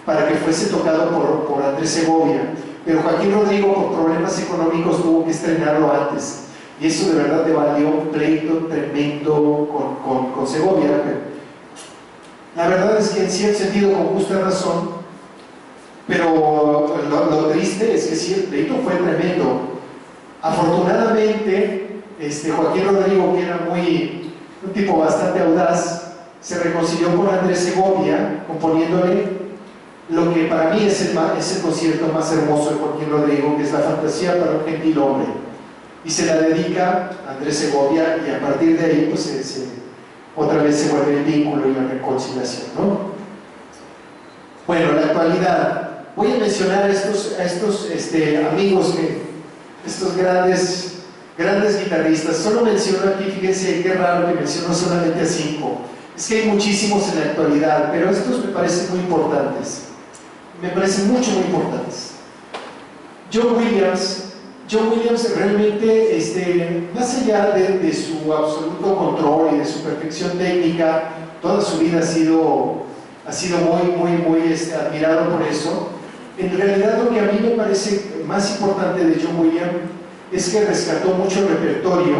para que fuese tocado por Andrés Segovia, pero Joaquín Rodrigo, por problemas económicos, tuvo que estrenarlo antes. Y eso de verdad le valió un pleito tremendo con Segovia. La verdad es que en cierto sentido, con justa razón, pero lo triste es que sí, el pleito fue tremendo. Afortunadamente, Joaquín Rodrigo, que era un tipo bastante audaz, se reconcilió con Andrés Segovia, componiéndole lo que para mí es el concierto más hermoso de Joaquín Rodrigo, que es la Fantasía para un gentil hombre. Y se la dedica a Andrés Segovia, y a partir de ahí pues otra vez se vuelve el vínculo y la reconciliación, ¿no? Bueno, en la actualidad voy a mencionar a estos amigos, estos grandes guitarristas. Solo menciono aquí, fíjense qué raro que menciono solamente a 5. Es que hay muchísimos en la actualidad, pero estos me parecen muy importantes, me parecen muy importantes. John Williams realmente, más allá de su absoluto control y de su perfección técnica, toda su vida ha sido muy admirado por eso. En realidad, lo que a mí me parece más importante de John Williams es que rescató mucho el repertorio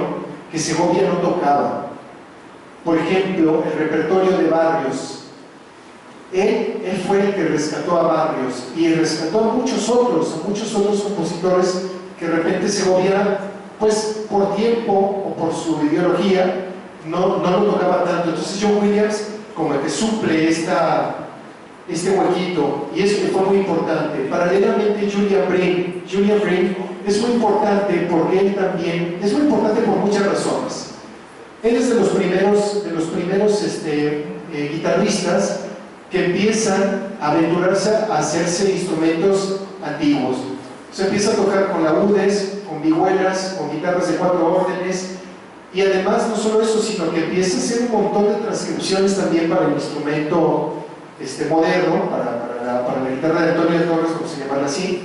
que Segovia no tocaba. Por ejemplo, el repertorio de Barrios. Él fue el que rescató a Barrios y rescató a muchos otros compositores que de repente Segovia, pues por tiempo o por su ideología, no lo tocaba tanto. Entonces John Williams como que suple este huequito, y eso fue muy importante. Paralelamente, Julian Bream es muy importante porque él también es muy importante por muchas razones. Él es de los primeros guitarristas que empiezan a aventurarse a hacerse instrumentos antiguos. Se empieza a tocar con laúdes, con vihuelas, con guitarras de 4 órdenes, y además no solo eso, sino que empieza a hacer un montón de transcripciones también para el instrumento moderno, para la guitarra de Antonio de Torres, como se llaman así,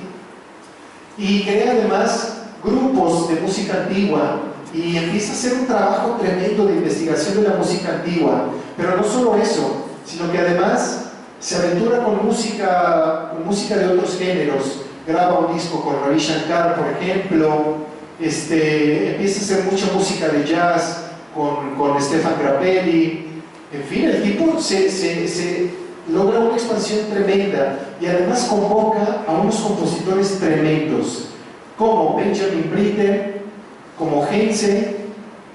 y crea además grupos de música antigua y empieza a hacer un trabajo tremendo de investigación de la música antigua. Pero no solo eso, sino que además se aventura con música de otros géneros. Graba un disco con Ravi Shankar, por ejemplo, empieza a hacer mucha música de jazz con Stefan Grappelli. En fin, el tipo se logra una expansión tremenda y además convoca a unos compositores tremendos como Benjamin Britten, como Heinze,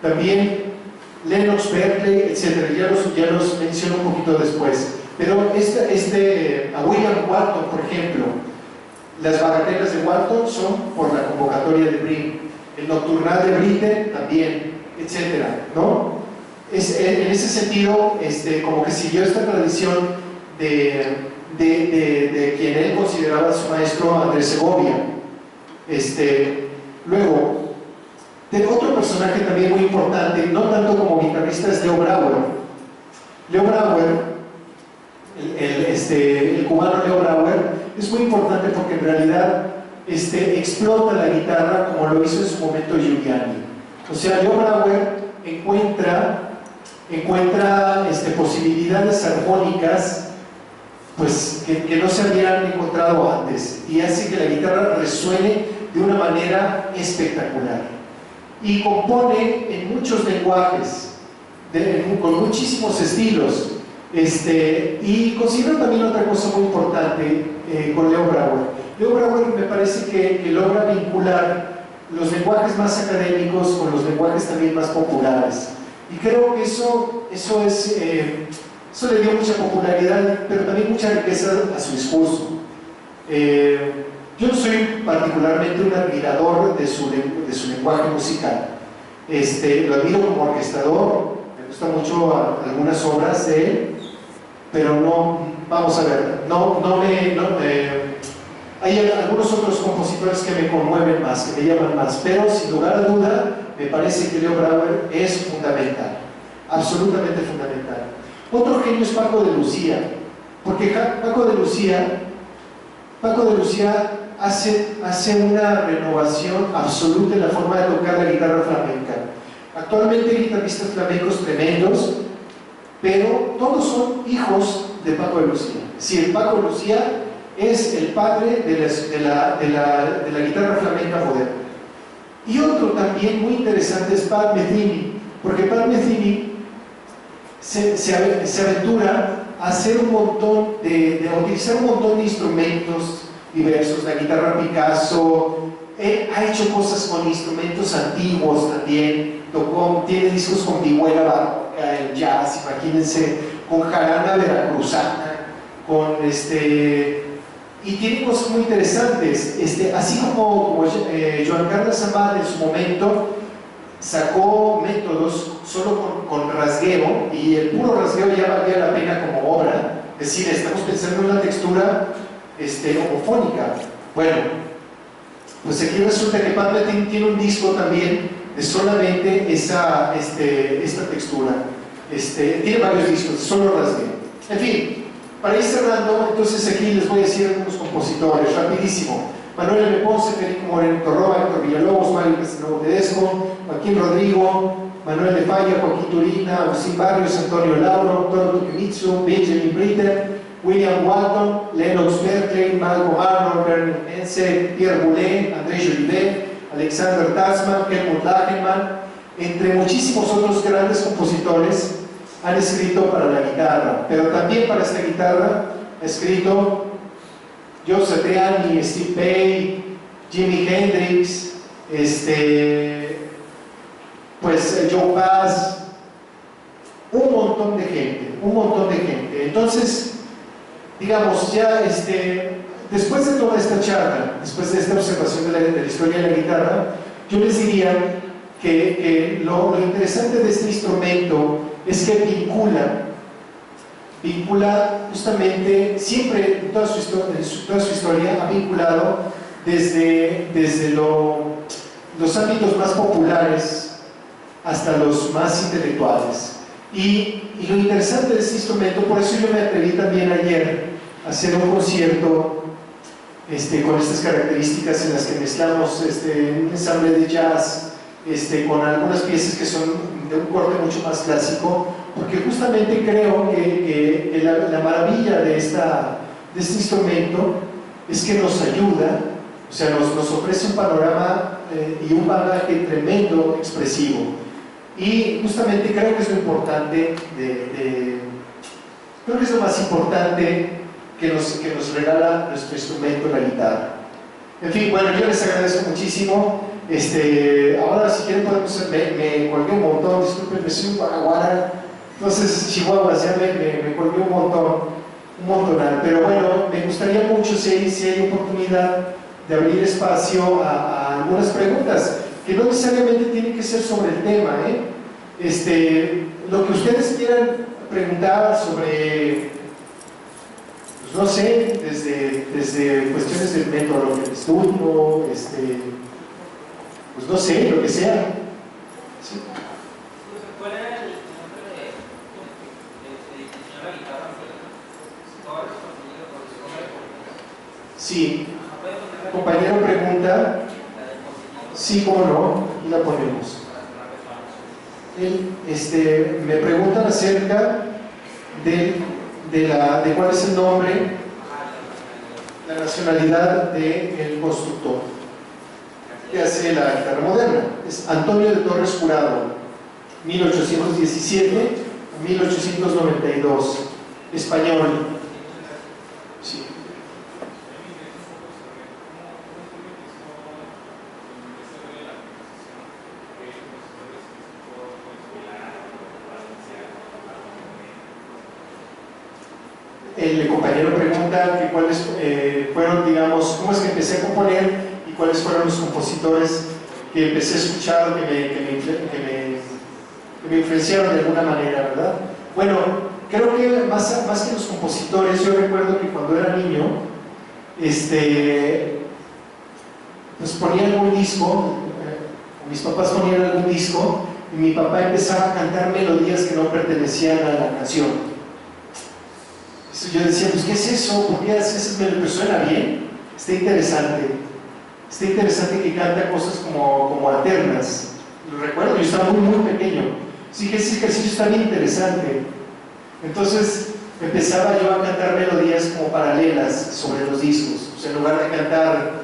también Lennox Berkeley, etc. Ya los menciono un poquito después. Pero a William Walton, por ejemplo, las bagatelas de Walton son por la convocatoria de Brim, el Nocturnal de Britten también, etc., ¿no? En ese sentido, como que siguió esta tradición de quien él consideraba su maestro, Andrés Segovia. Luego, otro personaje también muy importante, no tanto como guitarrista, es Leo Brauer. Leo Brauer, el cubano Leo Brauer, es muy importante porque en realidad explota la guitarra como lo hizo en su momento Giuliani. O sea, Leo Brauer encuentra posibilidades armónicas pues que no se habían encontrado antes, y hace que la guitarra resuene de una manera espectacular, y compone en muchos lenguajes. con muchísimos estilos. Y considero también otra cosa muy importante con Leo Brouwer. Leo Brouwer me parece que logra vincular los lenguajes más académicos con los lenguajes también más populares. Y creo que eso le dio mucha popularidad, pero también mucha riqueza a su discurso. Yo no soy particularmente un admirador de su lenguaje musical. Lo admiro como orquestador, me gustan mucho algunas obras de él, pero no, vamos a ver, hay algunos otros compositores que me conmueven más, que me llaman más, pero sin lugar a duda me parece que Leo Brouwer es fundamental, absolutamente fundamental. Otro genio es Paco de Lucía, porque Paco de Lucía hace una renovación absoluta en la forma de tocar la guitarra flamenca. Actualmente hay guitarristas flamencos tremendos, pero todos son hijos de Paco de Lucía. Es decir, Paco de Lucía es el padre de la guitarra flamenca moderna. Y otro también muy interesante es Pat Metheny, porque Pat Metheny se aventura a hacer a utilizar un montón de instrumentos diversos, la guitarra Picasso, ha hecho cosas con instrumentos antiguos también, tiene discos con vihuela barroca, el jazz, imagínense, con jarana veracruzana, y tiene cosas muy interesantes, así como Joan Carles Amat en su momento sacó métodos solo con rasgueo, y el puro rasgueo ya valía la pena como obra, es decir, estamos pensando en una textura homofónica. Bueno, pues aquí resulta que Pat Metheny tiene un disco también de solamente esta textura. Tiene varios discos, solo rasgueo. En fin, para ir cerrando, entonces aquí les voy a decir algunos compositores, rapidísimo. Manuel M. Ponce, Federico Moreno Torroba, Héctor Villalobos, Mario Casanova Tedesco, Joaquín Rodrigo, Manuel de Falla, Joaquín Turina, Agustín Barrios, Antonio Lauro, Toru Tukemitsu, Benjamin Britten, William Walton, Lennox Berkeley, Malcolm Arnold, Bernard Ense, Pierre Boulez, André Jolivet, Alexander Tassman, Helmut Lachenmann, entre muchísimos otros grandes compositores, han escrito para la guitarra, pero también para esta guitarra ha escrito Joe Satriani, Steve Vai, Jimi Hendrix, Joe Pass, un montón de gente. Entonces, digamos, ya después de toda esta charla, después de esta observación de la historia de la guitarra, yo les diría que lo interesante de este instrumento es que vincula justamente, siempre en toda su historia ha vinculado desde los ámbitos más populares hasta los más intelectuales. Y lo interesante de este instrumento, por eso yo me atreví también ayer a hacer un concierto con estas características en las que mezclamos un ensamble de jazz con algunas piezas que son de un corte mucho más clásico, porque justamente creo que la maravilla de este instrumento es que nos ayuda, o sea, nos ofrece un panorama y un bagaje tremendo, expresivo. Y justamente creo que es lo importante, creo que es lo más importante que nos regala nuestro instrumento, la guitarra. En fin, bueno, yo les agradezco muchísimo. Ahora si quieren podemos, me colgué un montón, disculpen, soy un guaraguara, entonces chihuahuas, ya me colgué un montonal, pero bueno, me gustaría mucho si hay oportunidad de abrir espacio a algunas preguntas, que no necesariamente tienen que ser sobre el tema, lo que ustedes quieran preguntar sobre, pues no sé, desde cuestiones del método del estudio, pues no sé, lo que sea. ¿Sí? ¿Cuál era el nombre de diseñar la guitarra? Sí, compañero pregunta. Sí, cómo no, y la ponemos. Me preguntan acerca de cuál es el nombre, la nacionalidad del constructor que hace la guitarra moderna. Es Antonio de Torres Jurado. 1817 a 1892, español. Sí. El compañero pregunta que cuáles fueron, digamos, cómo es que empecé a componer y cuáles fueron los compositores que empecé a escuchar, que me influenciaron de alguna manera, ¿verdad? Bueno, creo que más que los compositores, yo recuerdo que cuando era niño, pues ponían algún disco, mis papás ponían algún disco y mi papá empezaba a cantar melodías que no pertenecían a la canción. Yo decía, pues, ¿qué es eso? ¿Por qué haces eso? Pero suena bien, está interesante que canta cosas como alternas. Lo recuerdo, yo estaba muy pequeño. Sí, que ese ejercicio está bien interesante. Entonces empezaba yo a cantar melodías como paralelas sobre los discos. O sea, en lugar de cantar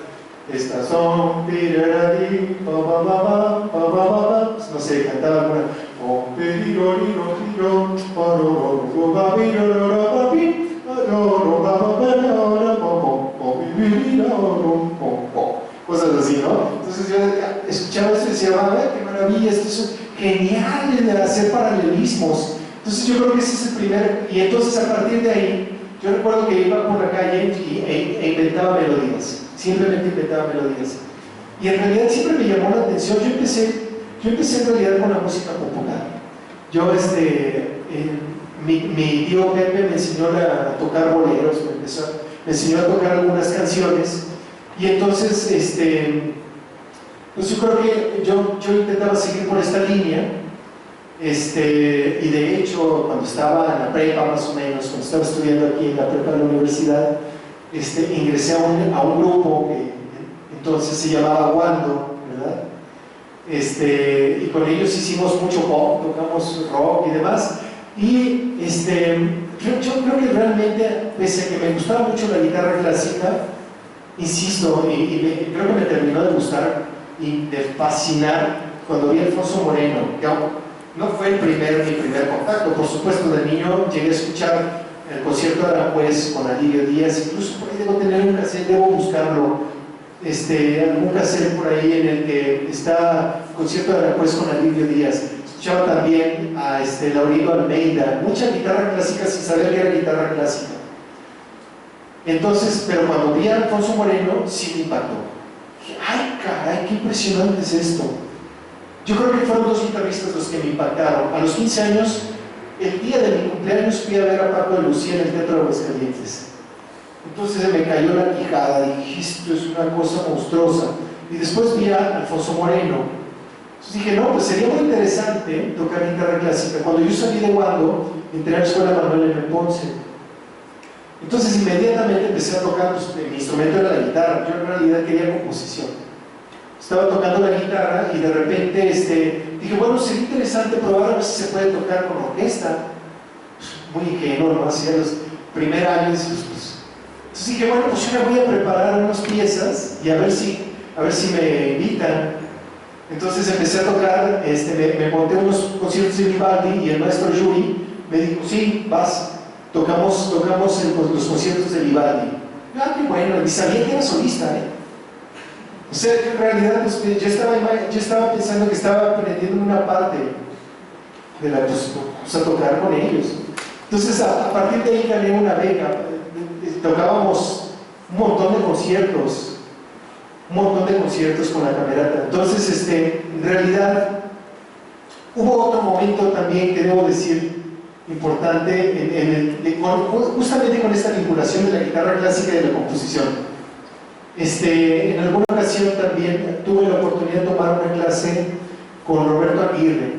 estas son, pues, no sé, cantaba alguna. Cosas así, ¿no? Entonces yo escuchaba esto y decía, qué maravilla, esto es genial de hacer paralelismos. Entonces yo creo que ese es el primer, y entonces a partir de ahí, yo recuerdo que iba por la calle e inventaba melodías, simplemente inventaba melodías. Y en realidad siempre me llamó la atención, yo empecé en realidad con la música popular. Yo, mi tío Pepe me enseñó a tocar boleros, me enseñó a tocar algunas canciones, y entonces, pues yo creo que yo intentaba seguir por esta línea, y de hecho, cuando estaba en la prepa más o menos, cuando estaba estudiando aquí en la prepa de la universidad, ingresé a un grupo que entonces se llamaba Wando, ¿verdad? Y con ellos hicimos mucho pop, tocamos rock y demás, y yo creo que realmente, pese a que me gustaba mucho la guitarra clásica, insisto, y creo que me terminó de gustar y de fascinar cuando vi a Alfonso Moreno, que no fue mi primer contacto, por supuesto. De niño llegué a escuchar el concierto de Aranjuez con Alirio Díaz, incluso por ahí debo tener un cassette, debo buscarlo, algún cassette por ahí en el que está el concierto de Aranjuez con Alirio Díaz. Escuchaba también a Laurindo Almeida, mucha guitarra clásica sin saber que era guitarra clásica. Entonces, pero cuando vi a Alfonso Moreno, sí me impactó. Dije, ¡ay, caray, qué impresionante es esto! Yo creo que fueron dos guitarristas los que me impactaron. A los 15 años, el día de mi cumpleaños, fui a ver a Paco de Lucía en el Teatro de Aguascalientes. Entonces se me cayó la quijada, dije, esto es una cosa monstruosa. Y después vi a Alfonso Moreno. Entonces dije, no, pues sería muy interesante tocar guitarra clásica. Cuando yo salí de Wando, entré a la escuela Manuel M. Ponce. Entonces inmediatamente empecé a tocar, pues, mi instrumento era la guitarra. Yo en realidad quería composición. Estaba tocando la guitarra y de repente dije, bueno, sería interesante probar a ver si se puede tocar con orquesta. Muy ingenuo, ¿no? Hacía los primeros años. Entonces dije, bueno, pues yo me voy a preparar unas piezas y a ver si me invitan. Entonces empecé a tocar, me monté unos conciertos de Vivaldi y el maestro Yuri me dijo, sí, vas, tocamos los conciertos de Vivaldi. Ah, qué bueno, y sabía que era solista, O sea, que en realidad pues, yo estaba pensando que estaba aprendiendo una parte de la, pues, a tocar con ellos. Entonces, a partir de ahí gané una beca. Tocábamos un montón de conciertos con la camerata. Entonces, en realidad, hubo otro momento también que debo decir importante, justamente con esta vinculación de la guitarra clásica y de la composición. En alguna ocasión también tuve la oportunidad de tomar una clase con Roberto Aguirre.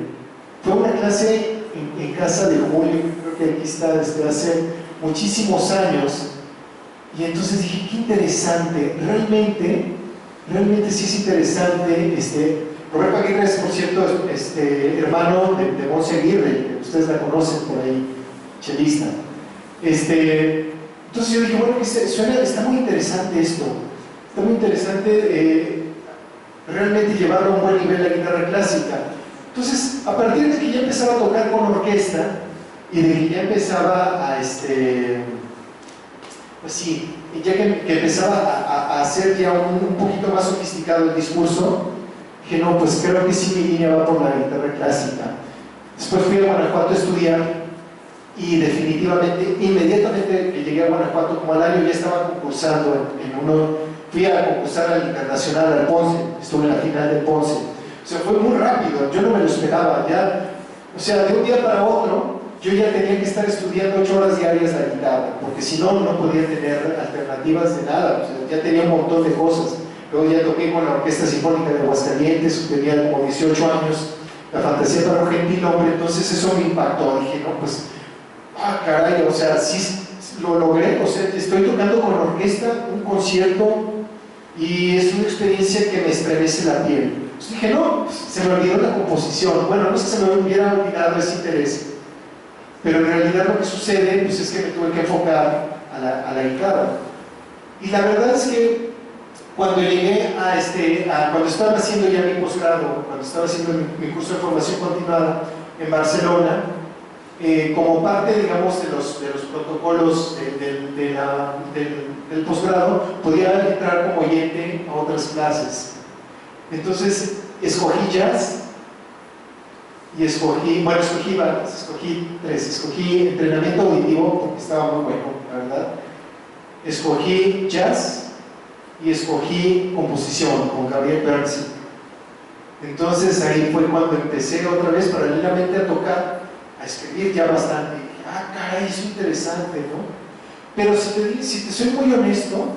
Fue una clase en casa de Julio, creo que aquí está desde hace muchísimos años. Y entonces dije, qué interesante, realmente sí es interesante. Roberto Aguirre es, por cierto, hermano de Monse Aguirre, que ustedes la conocen por ahí, chelista. Entonces yo dije, bueno, está muy interesante esto, está muy interesante realmente llevarlo a un buen nivel la guitarra clásica. Entonces Entonces, a partir de que ya empezaba a tocar con orquesta y de que ya empezaba a, pues sí, ya que empezaba a hacer ya un poquito más sofisticado el discurso, dije, no, pues creo que sí mi línea va por la guitarra clásica. Después fui a Guanajuato a estudiar y definitivamente, inmediatamente que llegué a Guanajuato, como al año ya estaba concursando fui a concursar al Internacional al Ponce, estuve en la final de Ponce. O sea, fue muy rápido, yo no me lo esperaba, ya, o sea, de un día para otro, yo ya tenía que estar estudiando 8 horas diarias la guitarra, porque si no, no podía tener alternativas de nada, o sea, ya tenía un montón de cosas. Luego ya toqué con la Orquesta Sinfónica de Aguascalientes, tenía como 18 años, la Fantasía para un Gentilhombre, entonces eso me impactó, dije, no, pues, caray, o sea, sí lo logré, o sea, estoy tocando con la orquesta un concierto y es una experiencia que me estremece la piel. Entonces dije, no, se me olvidó la composición. Bueno, no es que se me hubiera olvidado ese interés, pero en realidad lo que sucede pues, es que me tuve que enfocar a la guitarra. Y la verdad es que cuando llegué cuando estaba haciendo ya mi posgrado, cuando estaba haciendo mi curso de formación continuada en Barcelona, como parte, digamos, de los protocolos del posgrado, podía entrar como oyente a otras clases. Entonces, escogí jazz y escogí tres. Escogí entrenamiento auditivo, porque estaba muy bueno, la verdad. Escogí jazz y escogí composición con Gabriel Bernstein. Entonces, ahí fue cuando empecé otra vez paralelamente a tocar, a escribir ya bastante. Y dije, caray, es interesante, ¿no? Pero si te soy muy honesto,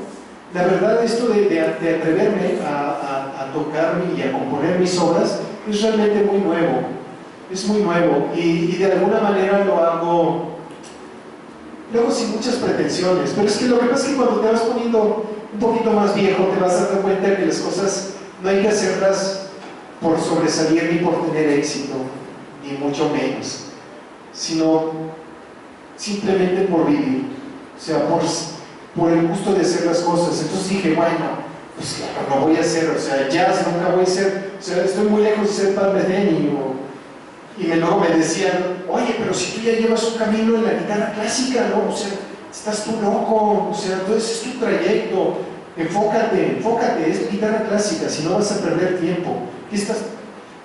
la verdad esto de atreverme a tocar y a componer mis obras es realmente muy nuevo. Es muy nuevo y de alguna manera lo hago sin muchas pretensiones. Pero es que lo que pasa es que cuando te vas poniendo un poquito más viejo te vas dando cuenta que las cosas no hay que hacerlas por sobresalir ni por tener éxito, ni mucho menos, sino simplemente por vivir, o sea, por el gusto de hacer las cosas. Entonces dije, bueno, pues claro, no voy a hacer, o sea, jazz nunca voy a ser, o sea, estoy muy lejos de ser Pat Metheny, y luego me decían, oye, pero si tú ya llevas un camino en la guitarra clásica, ¿no? O sea, estás tú loco, o sea, entonces es tu trayecto, enfócate, es guitarra clásica, si no vas a perder tiempo. ¿Qué estás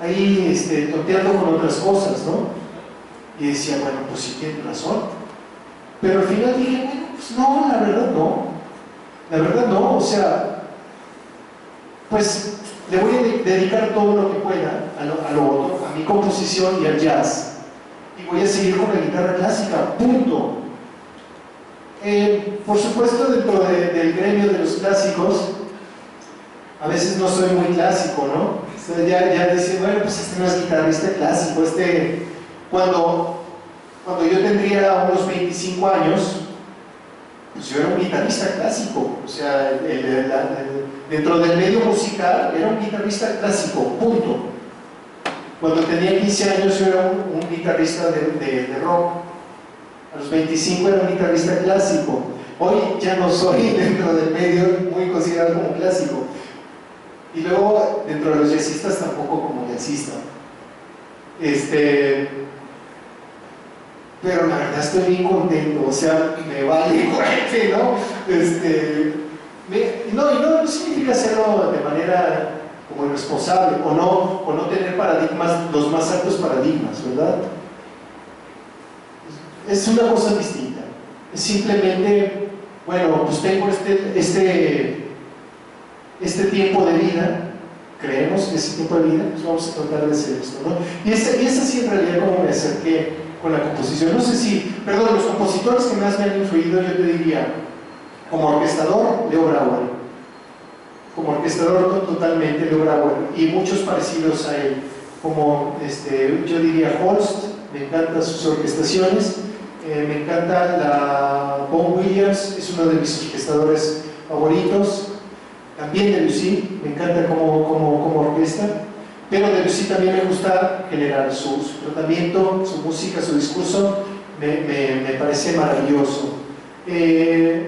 ahí tonteando con otras cosas, no? Y decía, bueno, pues sí tienes razón. Pero al final dije, bueno, pues no, la verdad no, o sea, pues le voy a dedicar todo lo que pueda a lo otro, a mi composición y al jazz, y voy a seguir con la guitarra clásica, punto. Por supuesto, dentro del gremio de los clásicos, a veces no soy muy clásico, ¿no? O sea, ya dicen, bueno, pues este no es guitarrista clásico, cuando yo tendría unos 25 años, pues yo era un guitarrista clásico, o sea, dentro del medio musical era un guitarrista clásico, punto. Cuando tenía 15 años yo era un guitarrista de rock, a los 25 era un guitarrista clásico. Hoy ya no soy dentro del medio muy considerado como clásico. Y luego dentro de los jazzistas tampoco como jazzista. Pero la verdad estoy bien contento, o sea, me vale fuerte, ¿no? No significa hacerlo de manera como irresponsable, o no tener paradigmas, los más altos paradigmas, ¿verdad? Es una cosa distinta. Es simplemente, bueno, pues tengo este tiempo de vida, creemos que ese tiempo de vida, pues vamos a tratar de hacer esto, ¿no? Y es así en realidad como me acerqué con la composición. No sé perdón, los compositores que más me han influido, yo te diría, como orquestador, Leo Brouwer. Como orquestador totalmente Leo Brouwer, y muchos parecidos a él, como yo diría Holst, me encantan sus orquestaciones, me encanta la Vaughan Williams, es uno de mis orquestadores favoritos, también Debussy, me encanta como orquesta. Pero Debussy también me gusta general, su tratamiento, su música, su discurso, me parece maravilloso. Me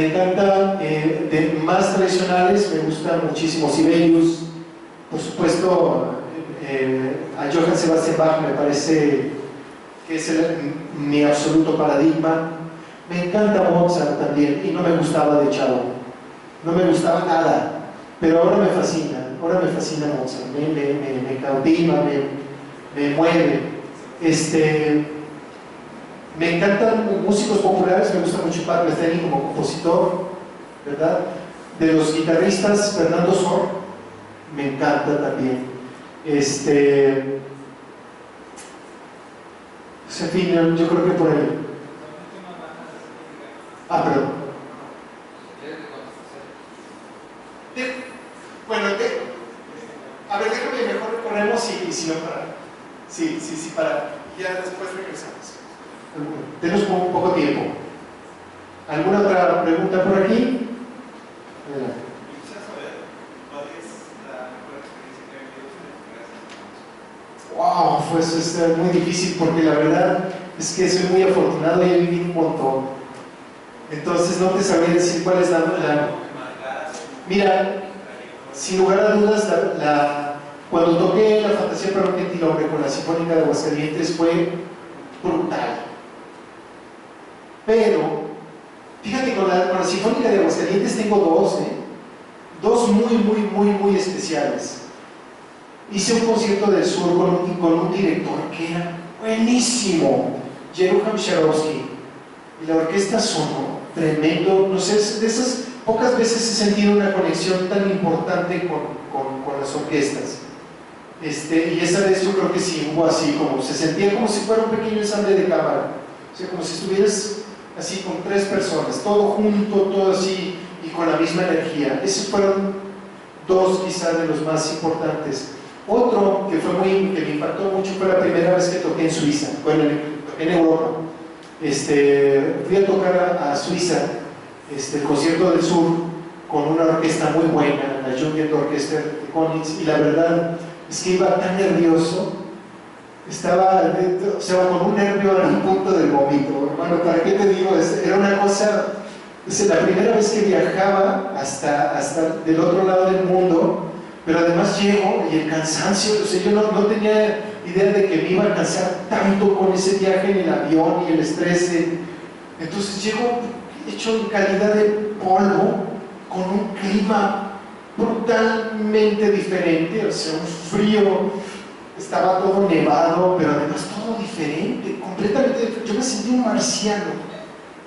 encanta, de más tradicionales, me gusta muchísimo Sibelius, por supuesto, A Johann Sebastian Bach me parece que es mi absoluto paradigma. Me encanta Mozart también, y no me gustaba de chavo, no me gustaba nada, pero ahora me fascina Mozart, me cautiva, me mueve. Me encantan músicos populares, me gusta mucho Pat Metheny como compositor, ¿verdad? De los guitarristas, Fernando Sor, me encanta también. En fin, yo creo que por ahí. Perdón. Bueno, a ver, déjame mejor recorremos y si no para. Sí, para. Ya después regresamos. Tenemos un poco tiempo. ¿Alguna otra pregunta por aquí? Adelante. Wow, pues es muy difícil porque la verdad es que soy muy afortunado y he vivido un montón. Entonces no te sabría decir cuál es la... Mira, sin lugar a dudas, cuando toqué la Fantasía para un Gentilhombre con la Sinfónica de Aguascalientes fue brutal. Pero, fíjate, con la Sinfónica de Aguascalientes tengo dos muy especiales. Hice un concierto del sur con un director que era buenísimo, Jerusalem Sharovsky, y la orquesta sonó tremendo. No sé, de esas pocas veces he sentido una conexión tan importante con las orquestas. Y esa vez yo creo que sí hubo así, como se sentía como si fuera un pequeño ensamble de cámara, o sea, como si estuvieras así con 3 personas, todo junto, todo así y con la misma energía. Esos fueron 2 quizás de los más importantes. Otro que me impactó mucho fue la primera vez que toqué en Suiza, bueno, en Europa. Fui a tocar a Suiza, el concierto del sur, con una orquesta muy buena, la Jugendorchester Orchester de Konitz, y la verdad es que iba tan nervioso, estaba con un nervio al punto del vómito, hermano, ¿para qué te digo? Era una cosa, la primera vez que viajaba hasta del otro lado del mundo, pero además llego y el cansancio, o sea, yo no tenía idea de que me iba a cansar tanto con ese viaje en el avión y el estrés. Entonces llego hecho en calidad de polvo, con un clima brutalmente diferente, o sea, un frío, estaba todo nevado, pero además todo diferente, completamente diferente. Yo me sentí un marciano.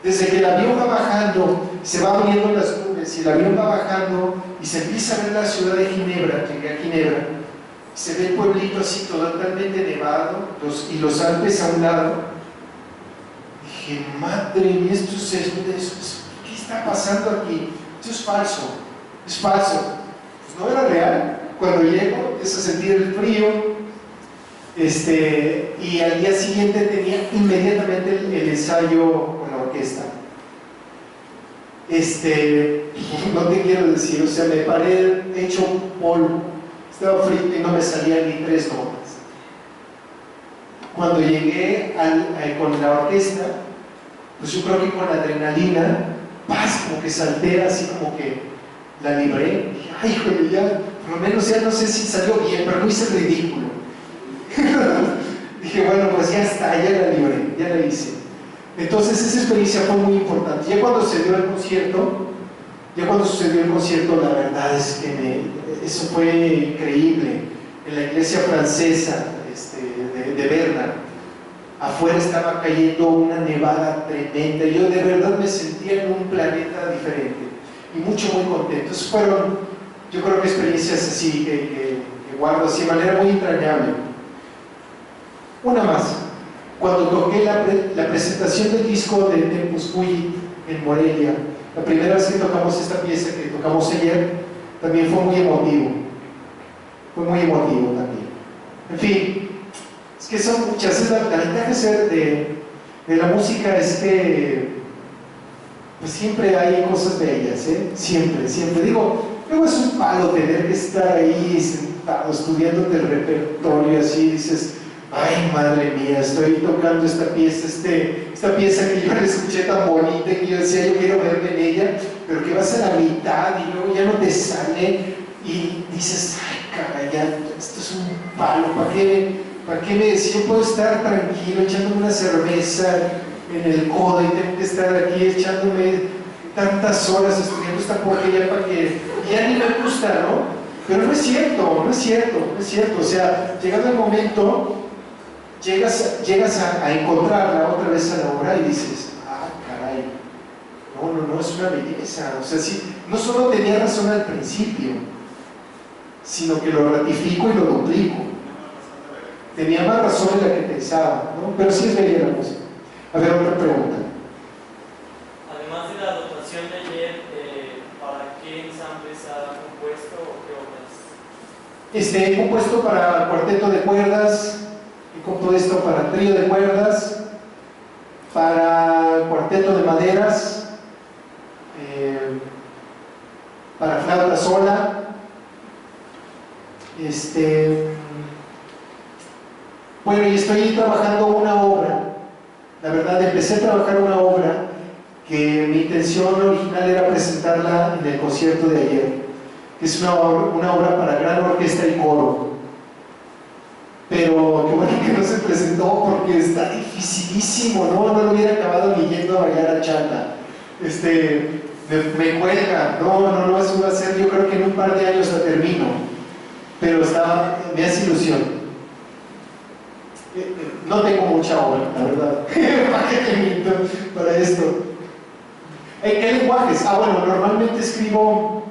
Desde que el avión va bajando, se va abriendo las nubes y el avión va bajando y se empieza a ver la ciudad de Ginebra, llegué a Ginebra, se ve el pueblito así totalmente nevado y los Alpes a un lado. Dije, madre mía, ¿qué está pasando aquí? Esto es falso, Pues no era real. Cuando llego, empiezo a sentir el frío, y al día siguiente tenía inmediatamente el ensayo con la orquesta. No te quiero decir, o sea, me paré hecho polvo, estaba frito y no me salían ni 3 notas. Cuando llegué con la orquesta, pues yo creo que con la adrenalina, como que salté, así como que la libré. Dije, ay, joder, ya, por lo menos ya no sé si salió bien, pero no hice el ridículo. Dije, bueno, pues ya está, ya la libré, ya la hice. Entonces esa experiencia fue muy importante. Ya cuando sucedió el concierto, la verdad es que eso fue increíble. En la iglesia francesa de Berna, afuera estaba cayendo una nevada tremenda. Yo de verdad me sentía en un planeta diferente y muy contento. Esas fueron, yo creo que experiencias así que guardo así de manera muy entrañable. Una más, cuando toqué la presentación del disco de Tempus Fugit en Morelia, la primera vez que tocamos esta pieza que tocamos ayer, también fue muy emotivo también. En fin, es que son muchas. La ventaja de la música es que pues siempre hay cosas bellas, siempre. Digo, luego es un palo tener que estar ahí sentado estudiándote el repertorio, así dices, ay, madre mía, estoy tocando esta pieza que yo la escuché tan bonita que yo decía, yo quiero verme en ella, pero que vas a la mitad y luego ya no te sale y dices, ay, caray, ya, esto es un palo, ¿para qué me decía? Yo puedo estar tranquilo echándome una cerveza en el codo y tengo que estar aquí echándome tantas horas estudiando esta porquería para que ya ni me gusta, ¿no? Pero no es cierto, no es cierto, no es cierto. O sea, llegado el momento, llegas a encontrarla otra vez a la obra y dices, ah, caray, no, es una belleza. O sea, sí, no solo tenía razón al principio, sino que lo ratifico y lo duplico. Tenía más razón de la que pensaba, ¿no? Pero sí es bella la música. A ver, otra pregunta. Además de la dotación de ayer, ¿para qué ensambles ha compuesto o qué obras? He compuesto para cuarteto de cuerdas, he compuesto para trío de cuerdas, para cuarteto de maderas, para flauta sola. Bueno, y estoy trabajando una obra. La verdad, empecé a trabajar una obra que mi intención original era presentarla en el concierto de ayer. Es una obra para gran orquesta y coro. Pero qué bueno que no se presentó porque está dificilísimo, ¿no? No lo hubiera acabado ni yendo a bailar a chata. Me cuelga, no, eso va a ser, yo creo que en un par de años la termino. Pero me hace ilusión. No tengo mucha obra, la verdad. ¿Para qué te miento para esto? ¿Qué lenguajes? Normalmente escribo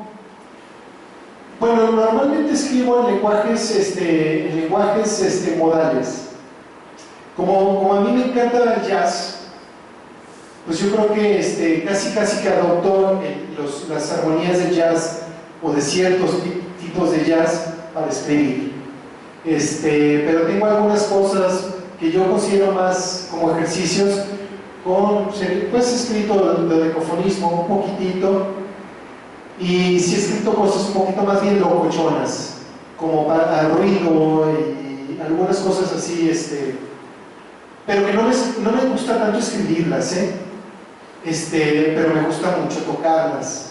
en lenguajes modales. Como a mí me encanta el jazz, pues yo creo que casi que adopto las armonías de jazz o de ciertos tipos de jazz para escribir. Pero tengo algunas cosas que yo considero más como ejercicios pues he escrito lo de ecofonismo un poquitito, y sí he escrito cosas un poquito más bien locochonas, como para ruido y algunas cosas así, pero que no me gusta tanto escribirlas, pero me gusta mucho tocarlas.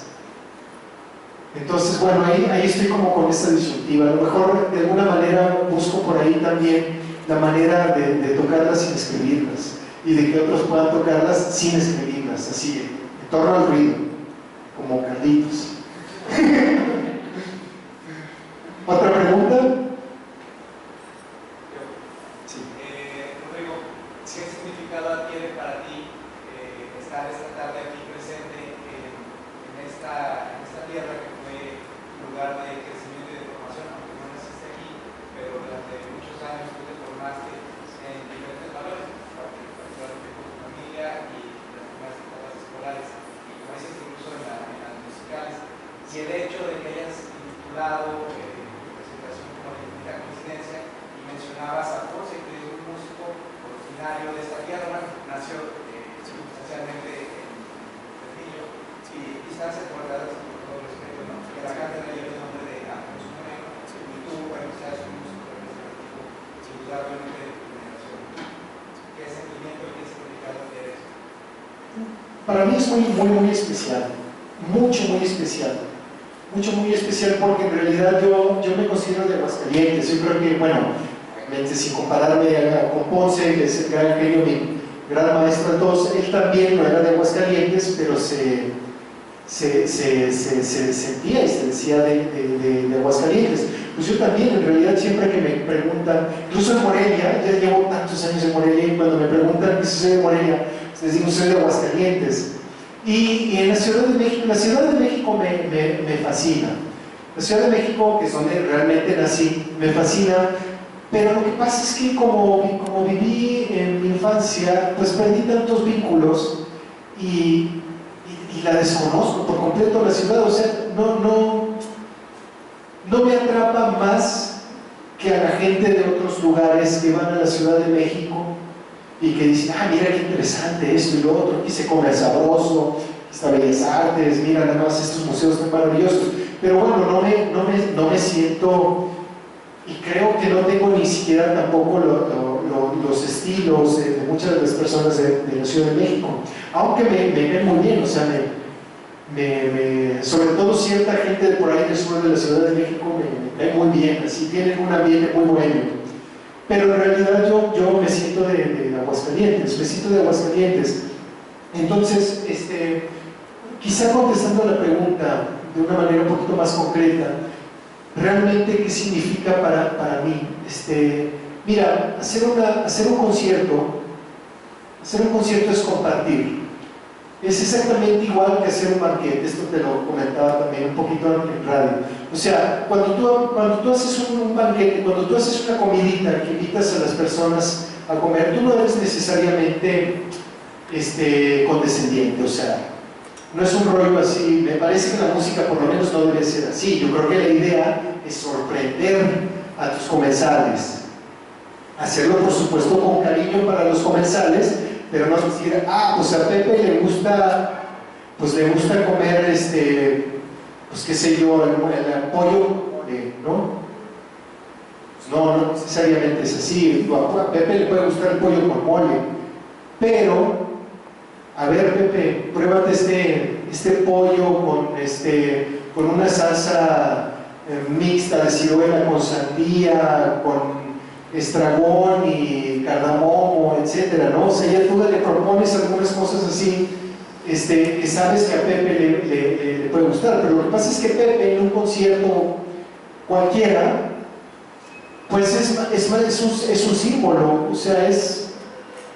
Entonces, bueno, ahí estoy como con esta disyuntiva. A lo mejor de alguna manera busco por ahí también la manera de tocarlas sin escribirlas y de que otros puedan tocarlas sin escribirlas, así, en torno al ruido, como Carlitos. ¿Otra pregunta? Sí. Rodrigo, ¿qué significado tiene para ti estar esta tarde aquí presente en esta tierra que fue lugar de crecimiento y de formación, aunque no naciste aquí, pero durante muchos años tú te formaste en diferentes valores, particularmente con tu familia y las primeras etapas escolares, y como dices, incluso en las musicales, y el hecho de que hayas vinculado tu presentación como la coincidencia, y mencionabas a José, que es un músico originario de esta tierra, nació circunstancialmente en Trujillo, y quizás se acordarás con todo respeto, ¿no? Que la cátedra lleva el nombre de Alfonso Moreno, y tú, bueno, seas un músico representativo, indudablemente de tu generación. ¿Qué sentimiento y qué significado tiene eso? Para mí es muy especial, muy especial. Muy especial porque en realidad yo me considero de Aguascalientes. Yo creo que, bueno, obviamente sin compararme con Ponce, que es el gran genio, mi gran maestro de todos, él también no era de Aguascalientes, pero se sentía y se decía de Aguascalientes. Pues yo también, en realidad, siempre que me preguntan, incluso en Morelia, ya llevo tantos años en Morelia, y cuando me preguntan que soy de Morelia, les digo, soy de Aguascalientes. Y en la Ciudad de México me fascina. La Ciudad de México, que es donde realmente nací, me fascina, pero lo que pasa es que como viví en mi infancia, pues perdí tantos vínculos y la desconozco por completo la ciudad. O sea, no me atrapa más que a la gente de otros lugares que van a la Ciudad de México y que dicen, mira qué interesante esto y lo otro, aquí se come sabroso, está Bellas Artes, mira nada más estos museos tan maravillosos. Pero bueno, no me siento, y creo que no tengo ni siquiera tampoco los estilos de muchas de las personas de la Ciudad de México, aunque me ven muy bien. O sea, sobre todo cierta gente de por ahí del sur de la Ciudad de México me cae muy bien, así tienen un ambiente muy bueno. Pero en realidad yo me siento de Aguascalientes, me siento de Aguascalientes. Entonces, quizá contestando a la pregunta de una manera un poquito más concreta, realmente qué significa para mí. Mira, hacer un concierto es compartir. Es exactamente igual que hacer un banquete. Esto te lo comentaba también un poquito en radio. O sea, cuando tú haces un banquete, cuando tú haces una comidita que invitas a las personas a comer, tú no eres necesariamente condescendiente. O sea, no es un rollo así. Me parece que la música por lo menos no debe ser así. Yo creo que la idea es sorprender a tus comensales. Hacerlo, por supuesto, con cariño para los comensales, pero no decir, pues a Pepe le gusta comer, pues qué sé yo, el pollo, ¿no? Pues no necesariamente es así. A Pepe le puede gustar el pollo con mole, pero, a ver, Pepe, pruébate este pollo con una salsa mixta de ciruela con sandía, con estragón y cardamomo, etcétera, ¿no? O sea, ya tú le propones algunas cosas así, que sabes que a Pepe le puede gustar, pero lo que pasa es que Pepe en un concierto cualquiera, pues es un símbolo, o sea,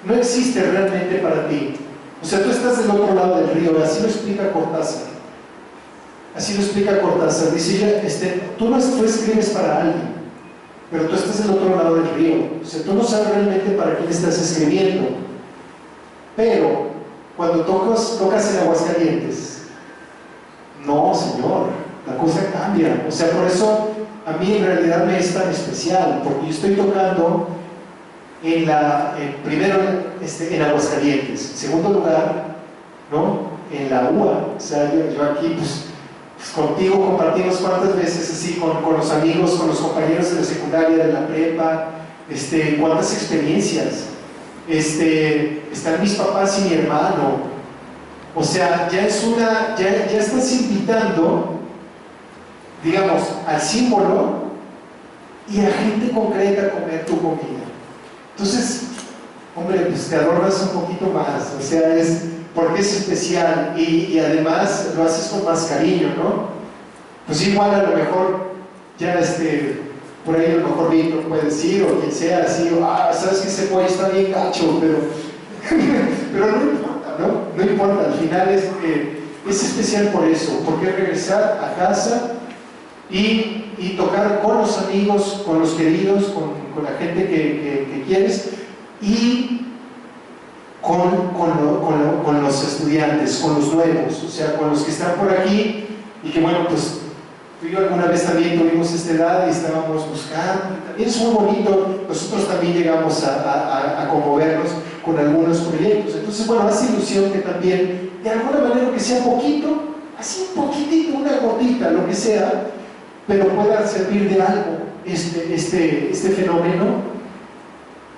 no existe realmente para ti. O sea, tú estás del otro lado del río, así lo explica Cortázar. Dice, tú escribes para alguien, pero tú estás del otro lado del río. O sea, tú no sabes realmente para quién estás escribiendo. Pero cuando tocas en Aguascalientes, no, señor, la cosa cambia. O sea, por eso a mí en realidad me es tan especial, porque yo estoy tocando primero en Aguascalientes, en segundo lugar, ¿no? En la UA. O sea, yo aquí, pues contigo compartimos cuántas veces así con los amigos, con los compañeros de la secundaria, de la prepa, cuántas experiencias. Están mis papás y mi hermano. O sea, ya estás invitando, digamos, al símbolo y a gente concreta a comer tu comida. Entonces, hombre, pues te adornas un poquito más, o sea, porque es especial y además lo haces con más cariño, ¿no? Pues igual a lo mejor ya por ahí a lo mejor Víctor puede decir, o quien sea, así, sabes que ese pollo está bien gacho, pero no importa, ¿no? No importa, al final es especial por eso, porque es regresar a casa y tocar con los amigos, con los queridos, con la gente que quieres, y con los estudiantes, con los nuevos, o sea, con los que están por aquí y que, bueno, pues tú y yo alguna vez también tuvimos esta edad y estábamos buscando, también es muy bonito. Nosotros también llegamos a conmovernos con algunos proyectos. Entonces, bueno, hace ilusión que también, de alguna manera, que sea poquito, así un poquitito, una gotita, lo que sea, pero pueda servir de algo este fenómeno,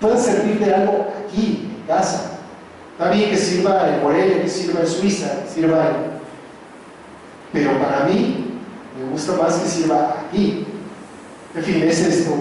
pueda servir de algo aquí, en casa. Está bien que sirva en Morelia, que sirva en Suiza, que sirva pero para mí me gusta más que sirva aquí. En fin, es esto.